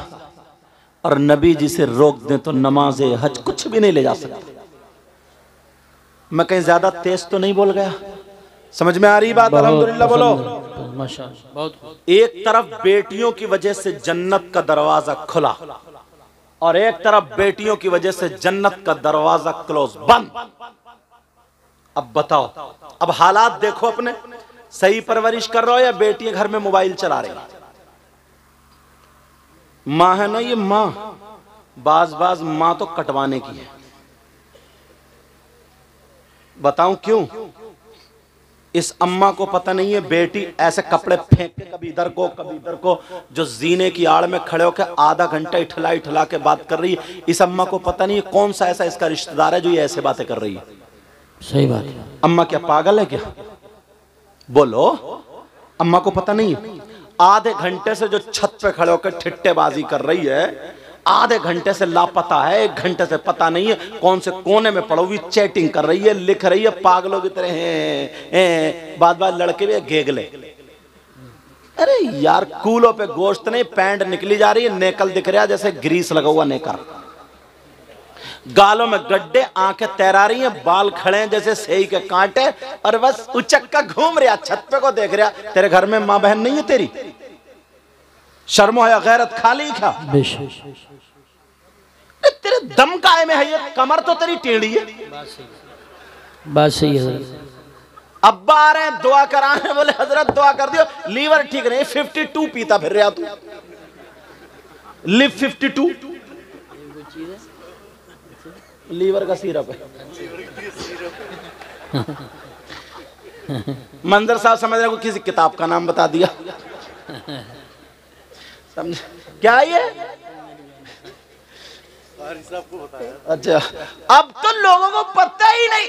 और नबी जी से रोक दें तो नमाज हज कुछ भी नहीं ले जा सकता। मैं कहीं ज्यादा तेज तो नहीं बोल गया? समझ में आ रही बात? अल्हम्दुलिल्लाह बोलो माशाअल्लाह। बहुत एक तरफ बेटियों की वजह से जन्नत का दरवाजा खुला और एक तरफ बेटियों की वजह से जन्नत का दरवाजा क्लोज बंद। अब बताओ, अब हालात देखो अपने, सही परवरिश कर रहे हो या बेटियां घर में मोबाइल चला रही? माँ है ना ये माँ, बाज माँ तो कटवाने की है। बताऊं क्यों? इस अम्मा को पता नहीं है बेटी ऐसे कपड़े फेंक के कभी इधर को कभी इधर को, जो जीने की आड़ में खड़े होकर आधा घंटा इठला इठला के बात कर रही है। इस अम्मा को पता नहीं है कौन सा ऐसा इसका रिश्तेदार है जो ये ऐसे बातें कर रही है। सही बात है। अम्मा क्या पागल है क्या? बोलो, अम्मा को पता नहीं है? आधे घंटे से जो छत पे खड़े होकर ठिट्टेबाजी कर रही है, आधे घंटे से लापता है, 1 घंटे से पता नहीं है कौन से कोने में पड़ी हुई चैटिंग कर रही है, लिख रही है पागलों की तरह हैं। बात लड़के भी गेगले। अरे यार, कूलों पे गोश्त नहीं, पैंट निकली जा रही है, नेकल दिख रहा है जैसे ग्रीस लगा हुआ नेकर, गालों में गड्ढे, आंखें तैरा रही हैं, बाल खड़े हैं जैसे सेई के कांटे, और बस उचक्का घूम रहा, छत पे को देख रहा। तेरे घर में माँ बहन नहीं है तेरी? शर्मो है गैरत खाली क्या? तेरे दम काहे में है ये? कमर तो तेरी टेढ़ी है। बात सही है। अब्बा आ रहे हैं दुआ कराने, बोले हजरत दुआ कर दियो, लीवर ठीक नहीं, 52 पीता फिर रहा तू। लिव 52 लीवर का सिरप है। मंजर साहब समझ रहे को किसी किताब का नाम बता दिया, समझ क्या ये? अच्छा, अब तो लोगों को पता ही नहीं।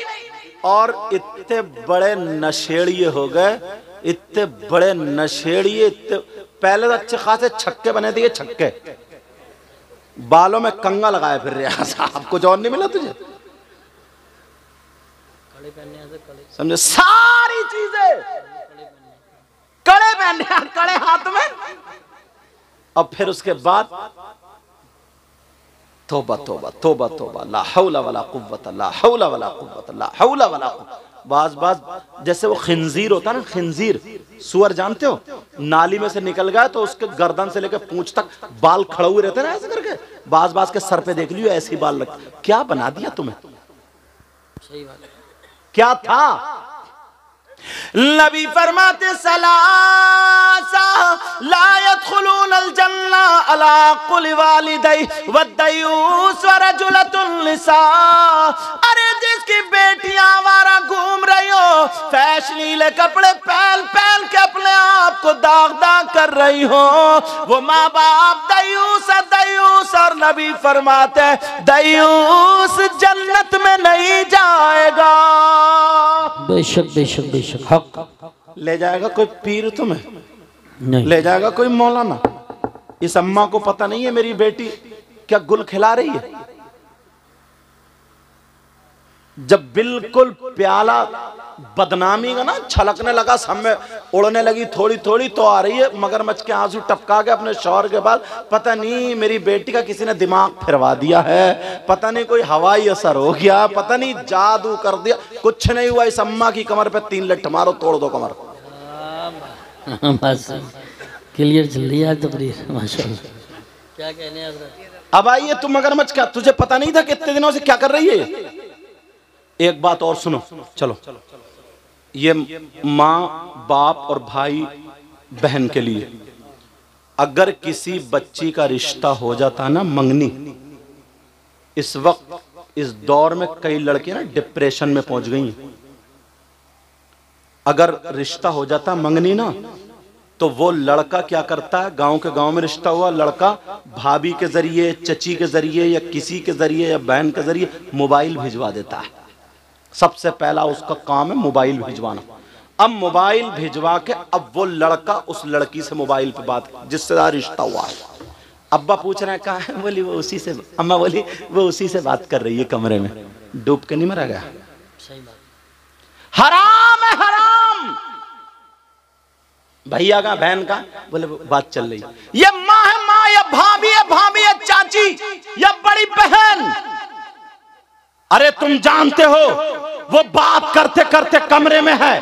और इतने बड़े नशेड़िए हो गए, इतने बड़े नशेड़िए, इतने पहले तो अच्छे खासे छक्के बने थे, ये छक्के बालों में कंगा लगाए फिर रहा साहब। कुछ और नहीं मिला तुझे? समझे? सारी चीजें कड़े पहने, कड़े हाथ में। अब फिर उसके बाद तौबा तौबा तौबा तौबा, ला हौला वला कुव्वत, ला हौला वला कुव्वत, ला हौला वला कुव्वत। बाज जैसे वो खिंजीर होता ना, खिंजीर सुअर जानते हो, नाली में से निकल गया तो उसके गर्दन से लेकर पूंछ तक बाल खड़े हुए रहते ना ऐसे करके, बाज के सर पे देख लियो ऐसी बाल लग। क्या बना दिया तुम्हें? सही बात है। क्या था? नबी फरमाते सलासा ला यदखुलूनल जन्ना अला कुल वालिदै वद्दयूस व रजुलतुन निसा। अरे जिसकी बेटियां आवारा घूम रही हो, फैशनीले कपड़े पहन पहन के अपने आप को दाग कर रही हो, वो माँ बाप दयूस दयूस। और नबी फरमाते दयूस जन्नत में नहीं जाएगा। बेशक बेशक बेशक हक। ले जाएगा कोई पीर तुम्हें? नहीं ले जाएगा कोई मौलाना। इस अम्मा को पता नहीं है मेरी बेटी क्या गुल खिला रही है। जब बिल्कुल प्याला बदनामी का ना छलकने लगा, सब में उड़ने लगी थोड़ी थोड़ी, तो आ रही है मगरमच्छ के आंसू टपका के अपने शौहर के बाद, पता नहीं मेरी बेटी का किसी ने दिमाग फिरवा दिया है, पता नहीं कोई हवाई असर हो गया, पता नहीं जादू कर दिया, कुछ नहीं हुआ। इस अम्मा की कमर पे 3 लठ मारो, तोड़ दो कमर। बस क्लियर चल रही है तकरीर, माशाल्लाह। क्या कहने हैं हज़रत? अब आइए, तुम मगरमच्छ क्या तुझे पता नहीं था कितने दिनों से क्या कर रही है? एक बात और सुनो, चलो। ये माँ बाप और भाई बहन के लिए अगर किसी बच्ची का रिश्ता हो जाता ना मंगनी, इस वक्त इस दौर में कई लड़कियां ना डिप्रेशन में पहुंच गई हैं। अगर रिश्ता हो जाता मंगनी ना, तो वो लड़का क्या करता है, गांव के गांव में रिश्ता हुआ, लड़का भाभी के जरिए, चची के जरिए, या किसी के जरिए, या बहन के जरिए मोबाइल भिजवा देता है। सबसे पहला उसका काम है मोबाइल भिजवाना। अब मोबाइल भिजवा के अब वो लड़का उस लड़की से मोबाइल पे बात, जिससे रिश्ता हुआ है। अब्बा पूछ रहे हैं कहाँ है, बोली वो उसी से, अम्मा बोली वो उसी से बात कर रही है कमरे में, डूब के नहीं मरा गया। सही बात। हराम है हराम। भैया का बहन का, बोले बात चल रही है, ये माँ है माँ, या भाभी है भाभी, या चाची, या बड़ी बहन। अरे तुम जानते हो वो बात करते करते कमरे में है,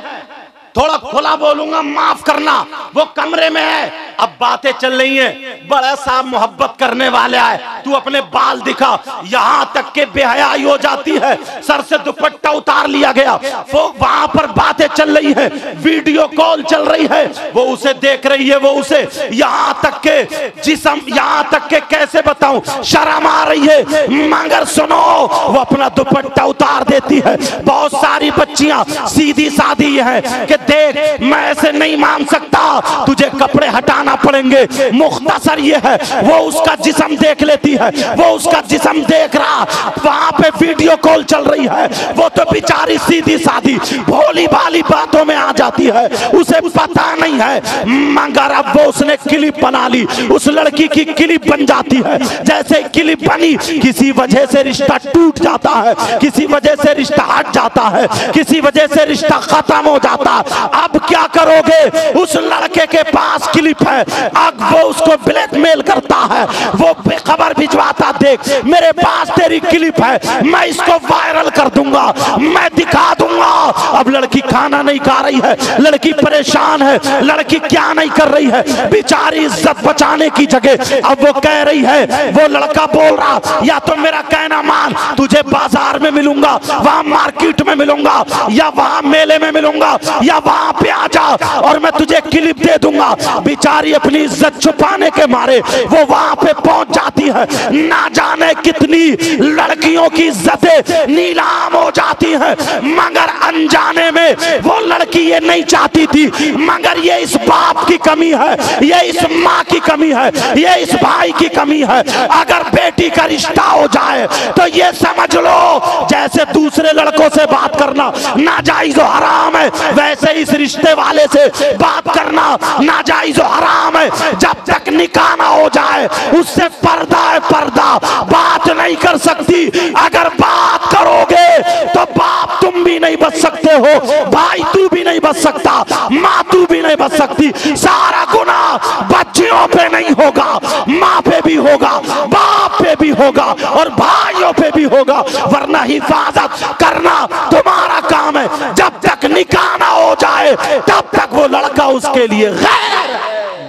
थोड़ा खुला बोलूंगा माफ करना, वो कमरे में है। अब बातें चल रही हैं, बड़ा साहब मोहब्बत करने वाले आए, तू अपने बाल दिखा, यहां तक के बेहयाई हो जाती है, सर से दुपट्टा उतार लिया गया। वो वहां पर बातें चल रही है, वीडियो कॉल चल रही है, वो उसे देख रही है, वो उसे, यहां तक के जिस्म, यहां तक के कैसे बताऊं, शर्म आ रही है, मगर सुनो वो अपना दुपट्टा उतार देती है। बहुत सारी बच्चियां सीधी सादी है कि देख मैं ऐसे नहीं मान सकता, तुझे कपड़े हटाना पड़ेंगे। मुख्तसर ये है, वो उसका जिस्म देख लेती है, वो उसका जिस्म देख रहा, वहां पे वीडियो कॉल चल रही है, वो तो बेचारी सीधी सादी भोली भाली बातों में आ जाती है, उसे पता नहीं है। मगर अब वो उसने क्लिप बना ली, उस लड़की की क्लिप बन जाती है। जैसे क्लिप बनी, किसी वजह से रिश्ता टूट जाता है, किसी वजह से रिश्ता हट जाता है, किसी वजह से रिश्ता खत्म हो जाता है। अब क्या करोगे? उस लड़के के पास क्लिप है, अब वो उसको ब्लैकमेल करता है, वो खबर भिजवाता, देख मेरे पास तेरी क्लिप है, मैं इसको वायरल कर दूंगा, मैं दिखा दूंगा। अब लड़की खाना नहीं खा रही है, लड़की परेशान है, लड़की क्या नहीं कर रही है, बेचारी इज्जत बचाने की जगह अब वो कह रही है, वो लड़का बोल रहा, या तो मेरा कहना मान, तुझे बाजार में मिलूंगा, वहां मार्केट में मिलूंगा, या वहां मेले में मिलूंगा, या वहां पे आ जा और मैं तुझे क्लिप दे दूंगा। बेचारी अपनी इज्जत छुपाने के मारे वो वहां पे पहुंच जाती है। ना जाने कितनी लड़कियों की इज्जतें नीलाम हो जाती हैं, मगर अनजाने में वो लड़की ये नहीं चाहती थी, मगर ये इस बाप की कमी है, ये इस माँ की कमी है, ये इस भाई की कमी है। अगर बेटी का रिश्ता हो जाए तो ये समझ लो जैसे दूसरे लड़कों से बात करना नाजायज और हराम है, वैसे इस रिश्ते वाले से बात करना नाजायज और हराम है। जब तक निकाह ना हो जाए उससे पर्दा है पर्दा, बात नहीं कर सकती। अगर बात करोगे तो बाप तुम भी नहीं बच सकते हो, भाई तू भी नहीं बच सकता, माँ तू भी नहीं बच सकती। सारा गुनाह बच्चियों पे नहीं होगा, माँ पे भी होगा, बाप पे भी होगा और भाइयों पे भी होगा, वरना हिफाजत करना तुम्हारा काम है। जब तक निकाह ना हो जाए तब तक वो लड़का उसके लिए गैर।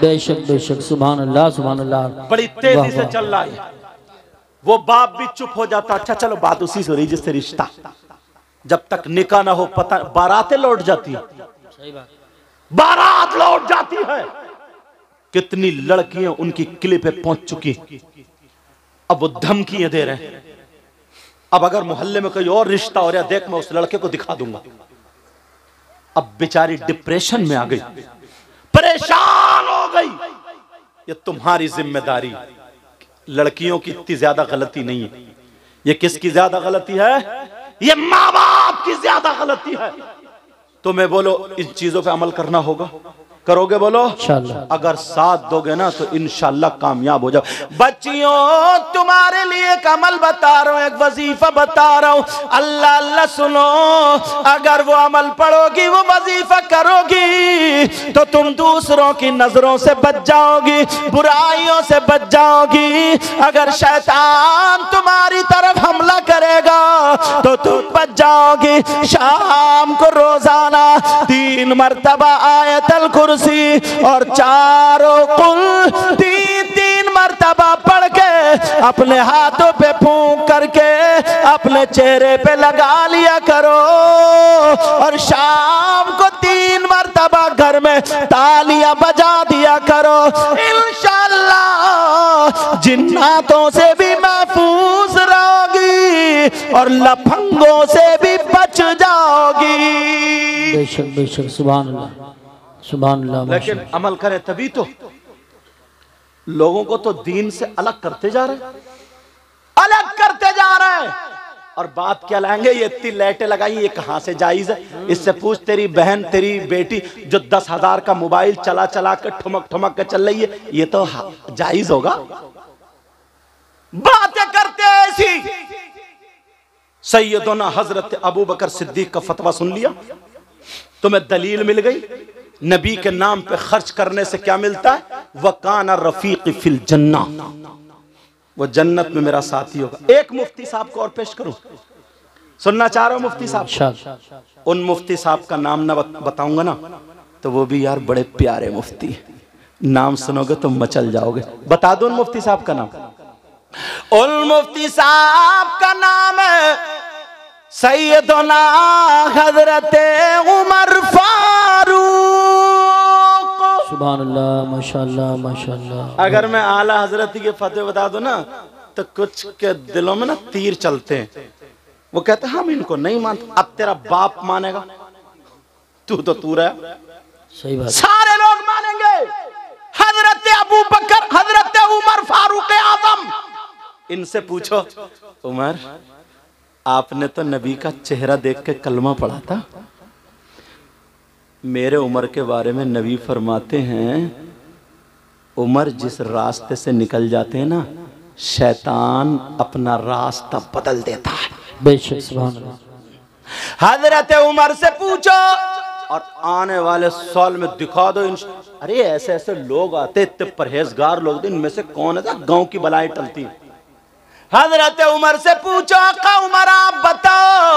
बेशक बेशक, सुभान अल्लाह सुभान अल्लाह। बड़ी तेजी से चल रहा है, वो बाप भी चुप हो जाता, अच्छा चलो बात उसी से हो रही जिससे रिश्ता, जब तक निकाह ना हो पता बारातें लौट जाती है, सही बात, बारात लौट जाती है। कितनी लड़कियां उनकी किले पे पहुंच चुकी, अब वो धमकियां दे रहे हैं, अब अगर मोहल्ले में कोई और रिश्ता हो रहा, देख मैं उस लड़के को दिखा दूंगा। अब बेचारी डिप्रेशन में आ गई, परेशान हो गई। ये तुम्हारी जिम्मेदारी, लड़कियों की इतनी ज्यादा गलती नहीं है, ये किसकी ज्यादा गलती है? ये माँ बाप की ज्यादा गलती है। तुम्हें बोलो इन चीजों पे अमल करना होगा, करोगे बोलो इंशाअल्लाह। अगर साथ दोगे ना तो इंशाअल्लाह कामयाब हो जाओ। बच्चियों तुम्हारे लिए एक अमल बता रहा हूँ, एक वजीफा बता रहा हूँ। अल्लाह अल्लाह सुनो, अगर वो अमल पढ़ोगी, वो वजीफा करोगी तो तुम दूसरों की नजरों से बच जाओगी, बुराइयों से बच जाओगी। अगर शैतान तुम्हारी तरफ हमला करेगा तो तुम बच जाओगी। शाम को रोजाना 3 मरतबा आयतल कुर्सी और चारों कुल 3 मरतबा पढ़ के अपने हाथों पे फूंक करके अपने चेहरे पे लगा लिया करो। और शाम को 3 मरतबा घर में तालियां बजा दिया करो। इंशाअल्लाह जिन्नातों से भी महफूज रहोगी और लफंगों से भी बच जाओगी। बेशक बेशक, सुभान अल्लाह सुभान अल्लाह। लेकिन अमल करे तभी तो। लोगों को तो दीन से अलग करते जा रहे, अलग करते जा रहे हैं। और बात क्या लाएंगे, ये इतनी लाइटें लगाई, ये कहां से जायज है? इससे पूछ तेरी बहन, तेरी बेटी जो 10,000 का मोबाइल चला चला कर ठुमक ठुमक के चल रही है, ये तो जायज होगा? बातें करते ऐसी। सैयदना हजरत अबू बकर सिद्दीक का फतवा सुन लिया, तुम्हें दलील मिल गई। नबी के नाम पे खर्च करने से क्या मिलता है? वकाना रफीक फिल जन्ना, वो जन्नत में मेरा साथी होगा। एक मुफ्ती साहब को और पेश करूं, सुनना चाह रहा हूं मुफ्ती साहब। उन मुफ्ती साहब का नाम ना बताऊंगा ना तो वो भी यार बड़े प्यारे मुफ्ती है, नाम सुनोगे तो मचल जाओगे। बता दो उन मुफ्ती साहब का नाम। उन मुफ्ती साहब का नाम है सैयदना हजरत उमर फारूक। सुभान अल्लाह, माशाअल्लाह माशाअल्लाह। अगर मैं आला हजरत के फतेह बता दूं ना तो कुछ के दिलों में ना तीर चलते हैं। वो कहते हैं हम इनको नहीं मानते। अब तेरा बाप मानेगा, तू तो तू रहा, सही बात। सारे लोग मानेंगे। हजरत अबू बकर, हजरत उमर फारूक आजम, इनसे पूछो उमर आपने तो नबी का चेहरा देख के कलमा पढ़ा था। मेरे उमर के बारे में नबी फरमाते हैं उमर जिस रास्ते से निकल जाते हैं ना, शैतान अपना रास्ता बदल देता है। बेशक, सुभान अल्लाह। हजरत उमर से पूछो और आने वाले साल में दिखा दो। अरे ऐसे ऐसे लोग आते, इतने परहेजगार लोग, इनमें से कौन है गांव की बलाई टलती। हजरत उमर से पूछो आका उमर आप बताओ,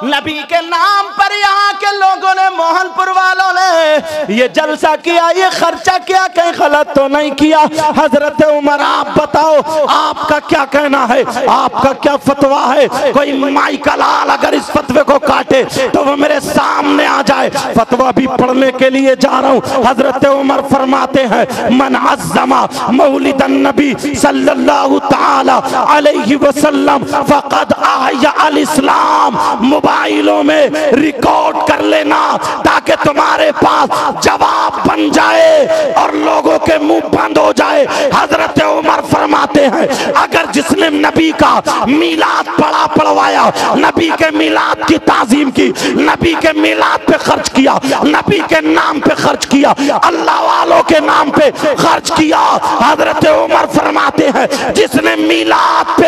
नबी के नाम पर यहाँ के लोगों ने, मोहनपुर वालों ने ये जलसा किया, ये खर्चा किया, कहीं गलत तो नहीं किया? हजरत उमर आप बताओ, आपका क्या कहना है, आपका क्या फतवा है? कोई माई का लाल अगर इस फतवे को काटे तो वो मेरे सामने आ जाए। फतवा भी पढ़ने के लिए जा रहा हूँ। हजरत उमर फरमाते हैं मन अज़्ज़मा मौलिदन नबी सल्लल्लाहु तआला अलैहि वसल्लम फक़द आया अल इस्लाम। मोबाइलों में रिकॉर्ड कर लेना ताकि तुम्हारे पास जवाब बन जाए और लोगों के मुंह बंद हो जाए। हजरत उमर फरमाते हैं अगर जिसने नबी का मीलाद पढ़वाया, नबी के मीलाद की ताजीम की, नबी के मीलाद पे खर्च किया, नबी के नाम पे खर्च किया, अल्लाह वालों के नाम पे खर्च किया, हजरत उमर फरमाते हैं जिसने मीलाद पे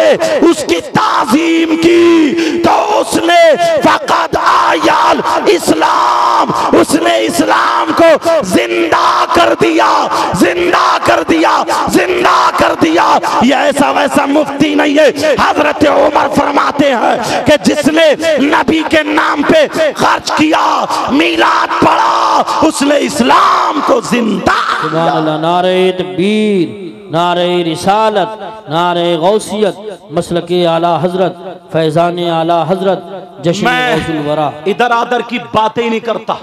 उसकी ताजीम की तो उसने फक़द आयल इस्लाम, उसने इस्लाम को जिंदा कर दिया, जिंदा कर दिया, जिंदा कर दिया। ये ऐसा वैसा मुफ्ती नहीं है। हजरत उमर फरमाते हैं कि जिसने नबी के नाम पे खर्च किया, मीलाद पढ़ा, उसने इस्लाम को जिंदा। सुभान अल्लाह। नारे तकबीर, नारे रिसालत, नारे गौसियत, मसलके आला हजरत, फैजान आला हजरत, जश्न गौसुल वरा। इधर आदर की बातें ही नहीं करता।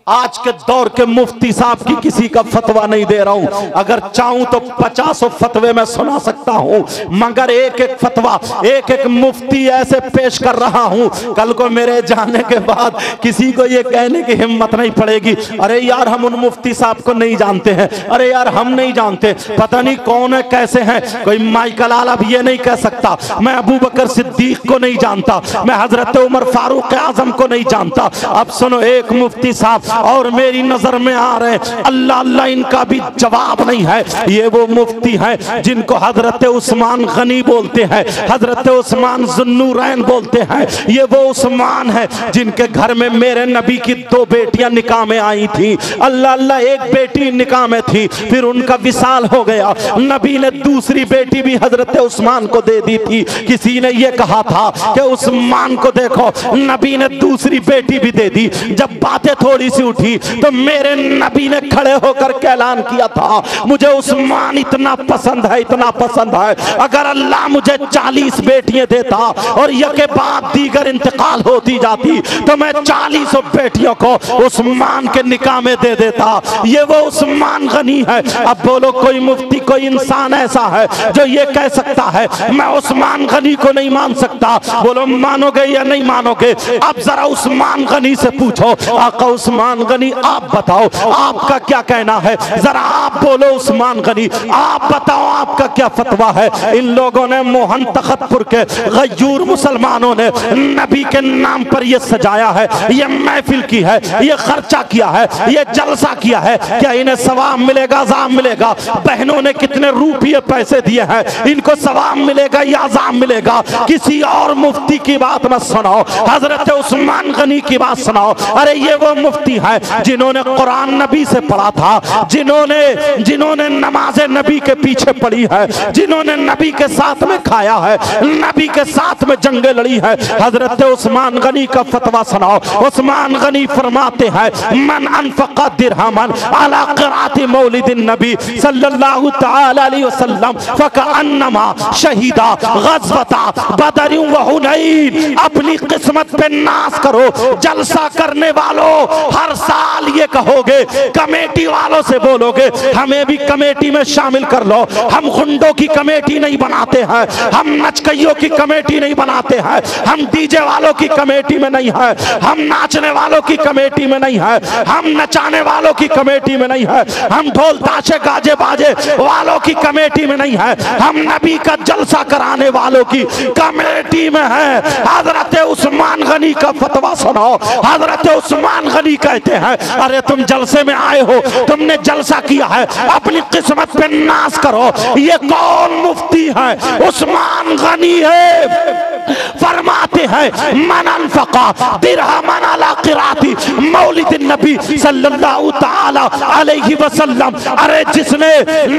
आज के दौर के मुफ्ती साहब की किसी का फतवा नहीं दे रहा हूं। अगर चाहूं तो 50 फतवे में सुना सकता हूं, मगर एक एक फतवा, एक एक मुफ्ती ऐसे पेश कर रहा हूं, कल को मेरे जाने के बाद किसी को ये कहने की हिम्मत नहीं पड़ेगी अरे यार हम उन मुफ्ती साहब को नहीं जानते हैं, अरे यार हम नहीं जानते, पता नहीं कौन है, कैसे हैं। कोई माइकल आला भी ये नहीं कह सकता मैं अबू बकर सिद्दीक को नहीं जानता, मैं हजरत उमर फारूक आजम को नहीं जानता। अब सुनो, एक मुफ्ती साहब और मेरी नजर में आ रहे हैं, अल्लाह अल्लाह इनका भी जवाब नहीं है। ये वो मुफ्ती हैं जिनको हजरत उस्मान गनी बोलते हैं, हजरत उस्मान ज़ुन्नूरैन बोलते हैं। ये वो उस्मान है जिनके घर में मेरे नबी की 2 बेटियां निकाह में आई थी। अल्लाह अल्लाह, एक बेटी निकाह में थी, फिर उनका विसाल हो गया। नबी ने दूसरी बेटी भी हजरत उस्मान को दे दी थी। किसी ने ये कहा था कि उस्मान को देखो, नबी ने दूसरी बेटी भी दे दी। जब बातें थोड़ी सी उठी तो मेरे नबी ने खड़े होकर के ऐलान किया था, मुझे उस्मान इतना पसंद है, इतना पसंद है, अगर अल्लाह मुझे 40 बेटियां देता और यके बाद दीगर इंतकाल होती जाती तो मैं 40 बेटियों को उस्मान के निकाह में दे देता। ये वो उस्मान गनी है। अब बोलो, कोई मुफ्ती, कोई इंसान ऐसा है जो ये कह सकता है मैं उस्मान गनी को नहीं मान सकता? बोलो, मानोगे या नहीं मानोगे? अब जरा उस्मान गनी से पूछो, आका उस्मान गनी आप बताओ, आपका क्या कहना है? जरा आप बोलो उस्मान गनी, आप बताओ आपका क्या फतवा है? इन लोगों ने मोहन तखतपुर के गयूर मुसलमानों ने नबी के नाम पर ये सजाया है, ये महफिल की है, ये खर्चा किया है, ये जलसा किया है। क्या इन्हें सवाब मिलेगा, अज़ाब मिलेगा? बहनों ने कितने रुपये पैसे दिए हैं, इनको सवाब मिलेगा या अज़ाब मिलेगा? किसी और मुफ्ती की बात मत सुनाओ, हजरत उस्मान गनी की बात सुनाओ। अरे ये वो मुफ्ती है जिन्होंने कुरान नबी से पढ़ा था, जिन्होंने नमाज नबी के पीछे पढ़ी है, जिन्होंने नबी के साथ में खाया है, नबी के साथ में जंगे लड़ी है। हजरत उस्मान गनी का फतवा सुनाओ। उस्मान गनी फरमाते हैं, मन अनफक़ा दिरहमन अला क़िराअति मौलिदिन नबी सल्लल्लाहु तआला अलैहि वसल्लम फ़कअन्नमा शहीदा ग़ज़वता बदर व हुनैन। अपनी किस्मत पे नाश करो। जलसा करने वालों, हर साल ये कहोगे, कमेटी वालों से बोलोगे हमें भी कमेटी में शामिल कर लो। हम गुंडों की कमेटी नहीं बनाते हैं, हम नचकइयों की कमेटी नहीं बनाते हैं, हम डीजे वालों की कमेटी में नहीं है, हम नाचने वालों की कमेटी में नहीं है, हम नचाने वालों की कमेटी में नहीं है, हम ढोल ताशे गाजे बाजे वालों की कमेटी में नहीं है, हम नबी का जलसा कराने वालों की कमेटी में है। हजरत उस्मान गनी का फतवा सुनाओ। हजरत उस्मान गनी कहते हैं, अरे तुम जलसे में आए हो, तुमने जलसा किया है, अपनी किस्मत पे नाश करो। ये कौन मुफ्ती है? उस्मान गनी है। फरमाते हैं, मन अनफक़ा दिरहमन अला क़िराअति मौलिदिन नबी सल्लल्लाहु तआला अलैहि वसल्लम। अरे जिसने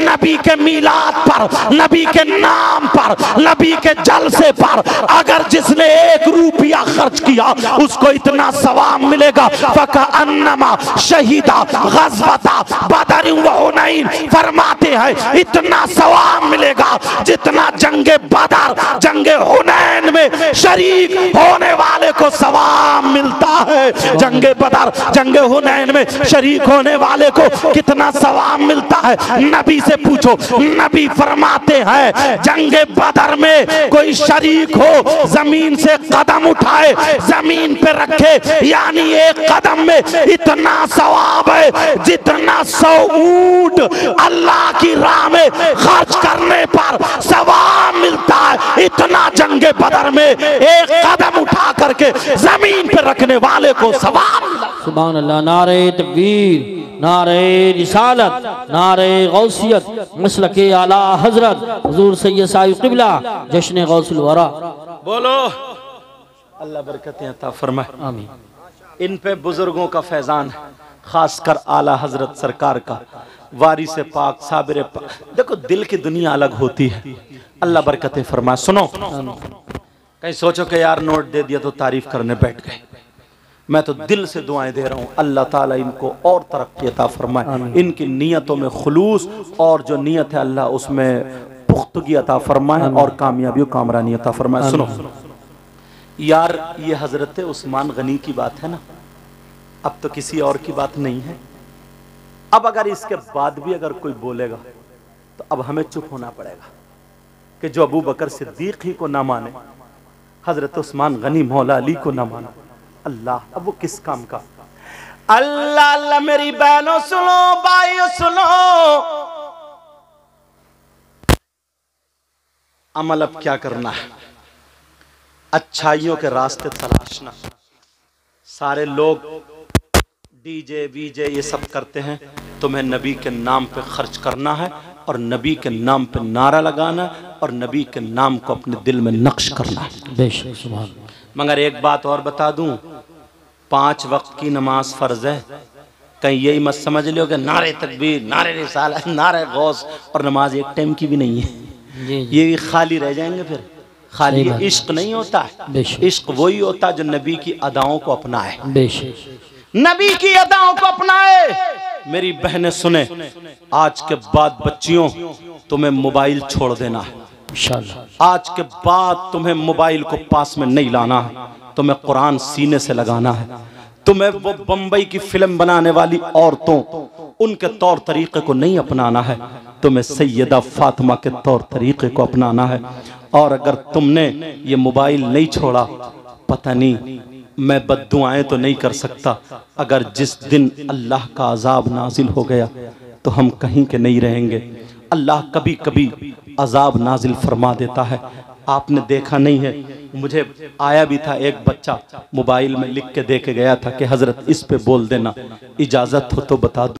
नबी के मीलाद पर, नबी के नाम पर, नबी के जलसे पर अगर जिसने 1 रुपया खर्च किया उसको इतना सवाब मिलेगा। फ़कअन्नमा शहीदा ग़ज़वता बदर व हुनैन। फरमाते हैं इतना सवाब मिलेगा जितना जंगे बदर, जंगे हुनैन में शरीक होने वाले को सवाब मिलता है। जंगे बदर, जंगे हुनैन में शरीक होने वाले को कितना सवाब मिलता है? नबी से पूछो। नबी फरमाते हैं, जंगे बदर में कोई शरीक हो, जमीन से कदम उठाए, जमीन पे रखे, यानी 1 कदम में इतना सवाब है जितना 100 ऊंट अल्लाह की राह में खर्च करने पर सवाब मिलता है। इतना जंगे बदर में 1 कदम उठा करके जमीन पे रखने वाले को सवाब मिला। सुभान अल्लाह। नारे तकबीर, नारे रिसालत, नारे गौसियत, मसलके आला हजरत हुजूर सैयद साहिब क़िबला जश्न गौसुल वरा। बोलो, अल्लाह बरकतें अता फरमाए। आमीन। इन पे बुजुर्गों का फैजान, खासकर आला हजरत सरकार का, वारिस पाक साबिर पाक। देखो, दिल की दुनिया अलग होती है। अल्लाह बरकतें फरमाए। सुनो, कहीं सोचो कि यार नोट दे दिया तो तारीफ करने बैठ गए। मैं तो दिल से दुआएं दे रहा हूँ, अल्लाह ताला इनको और तरक्की अता फरमाए, इनकी नीयतों में खुलूस और जो नीयत है अल्लाह उसमें पुख्तगी अता फरमाए और कामयाबी और कामरानी अता फरमाए। सुनो यार, ये हजरत उस्मान गनी की बात है ना, अब तो किसी और की बात नहीं है। अब अगर इसके बाद भी अगर कोई बोलेगा तो अब हमें चुप होना पड़ेगा कि जो अबू बकर सिद्दीक ही को ना माने, हजरत उस्मान गनी मौला अली को ना माने, अल्लाह, अब वो किस काम का? अल्लाह अल्लाह। मेरी बहनों सुनो, भाइयों सुनो, अमल अब क्या करना है? अच्छाइयों के रास्ते तलाशना। सारे लोग डीजे वीजे ये सब करते हैं, तुम्हें नबी के नाम पे खर्च करना है और नबी के नाम पे नारा लगाना और नबी के नाम को अपने दिल में नक्श करना है। बेशक सुभान अल्लाह। मगर एक बात और बता दूं, 5 वक्त की नमाज फर्ज है। कहीं यही मत समझ लो कि नारे तकबीर, नारे रिसालत, नारे गौस और नमाज एक टाइम की भी नहीं है। जी जी। ये खाली रह जाएंगे फिर। खाली सही बात। इश्क नहीं होता है। बेशक। इश्क वही होता है जो नबी की अदाओं को अपनाए, बेशक नबी की अदाओं को अपनाए। मेरी बहनें सुने, आज के बाद बच्चियों तुम्हें मोबाइल छोड़ देना है। इंशाअल्लाह। आज के बाद तुम्हें मोबाइल को पास में नहीं लाना है, तुम्हें कुरान सीने से लगाना है। तुम्हें वो बंबई की फिल्म बनाने वाली औरतों उनके तौर तरीके को नहीं अपनाना है, तुम्हें सैयदा फातिमा के तौर तरीके को अपनाना है। और अगर तुमने ये मोबाइल नहीं छोड़ा, पता नहीं, मैं बद्दुआएं तो नहीं कर सकता, अगर जिस दिन अल्लाह का अजाब नाजिल हो गया तो हम कहीं के नहीं रहेंगे। अल्लाह कभी कभी अजाब नाजिल फरमा देता है। आपने देखा नहीं है, मुझे आया भी था एक बच्चा मोबाइल में लिख के दे के गया था कि हजरत इस पे बोल देना, इजाजत हो तो बता दो।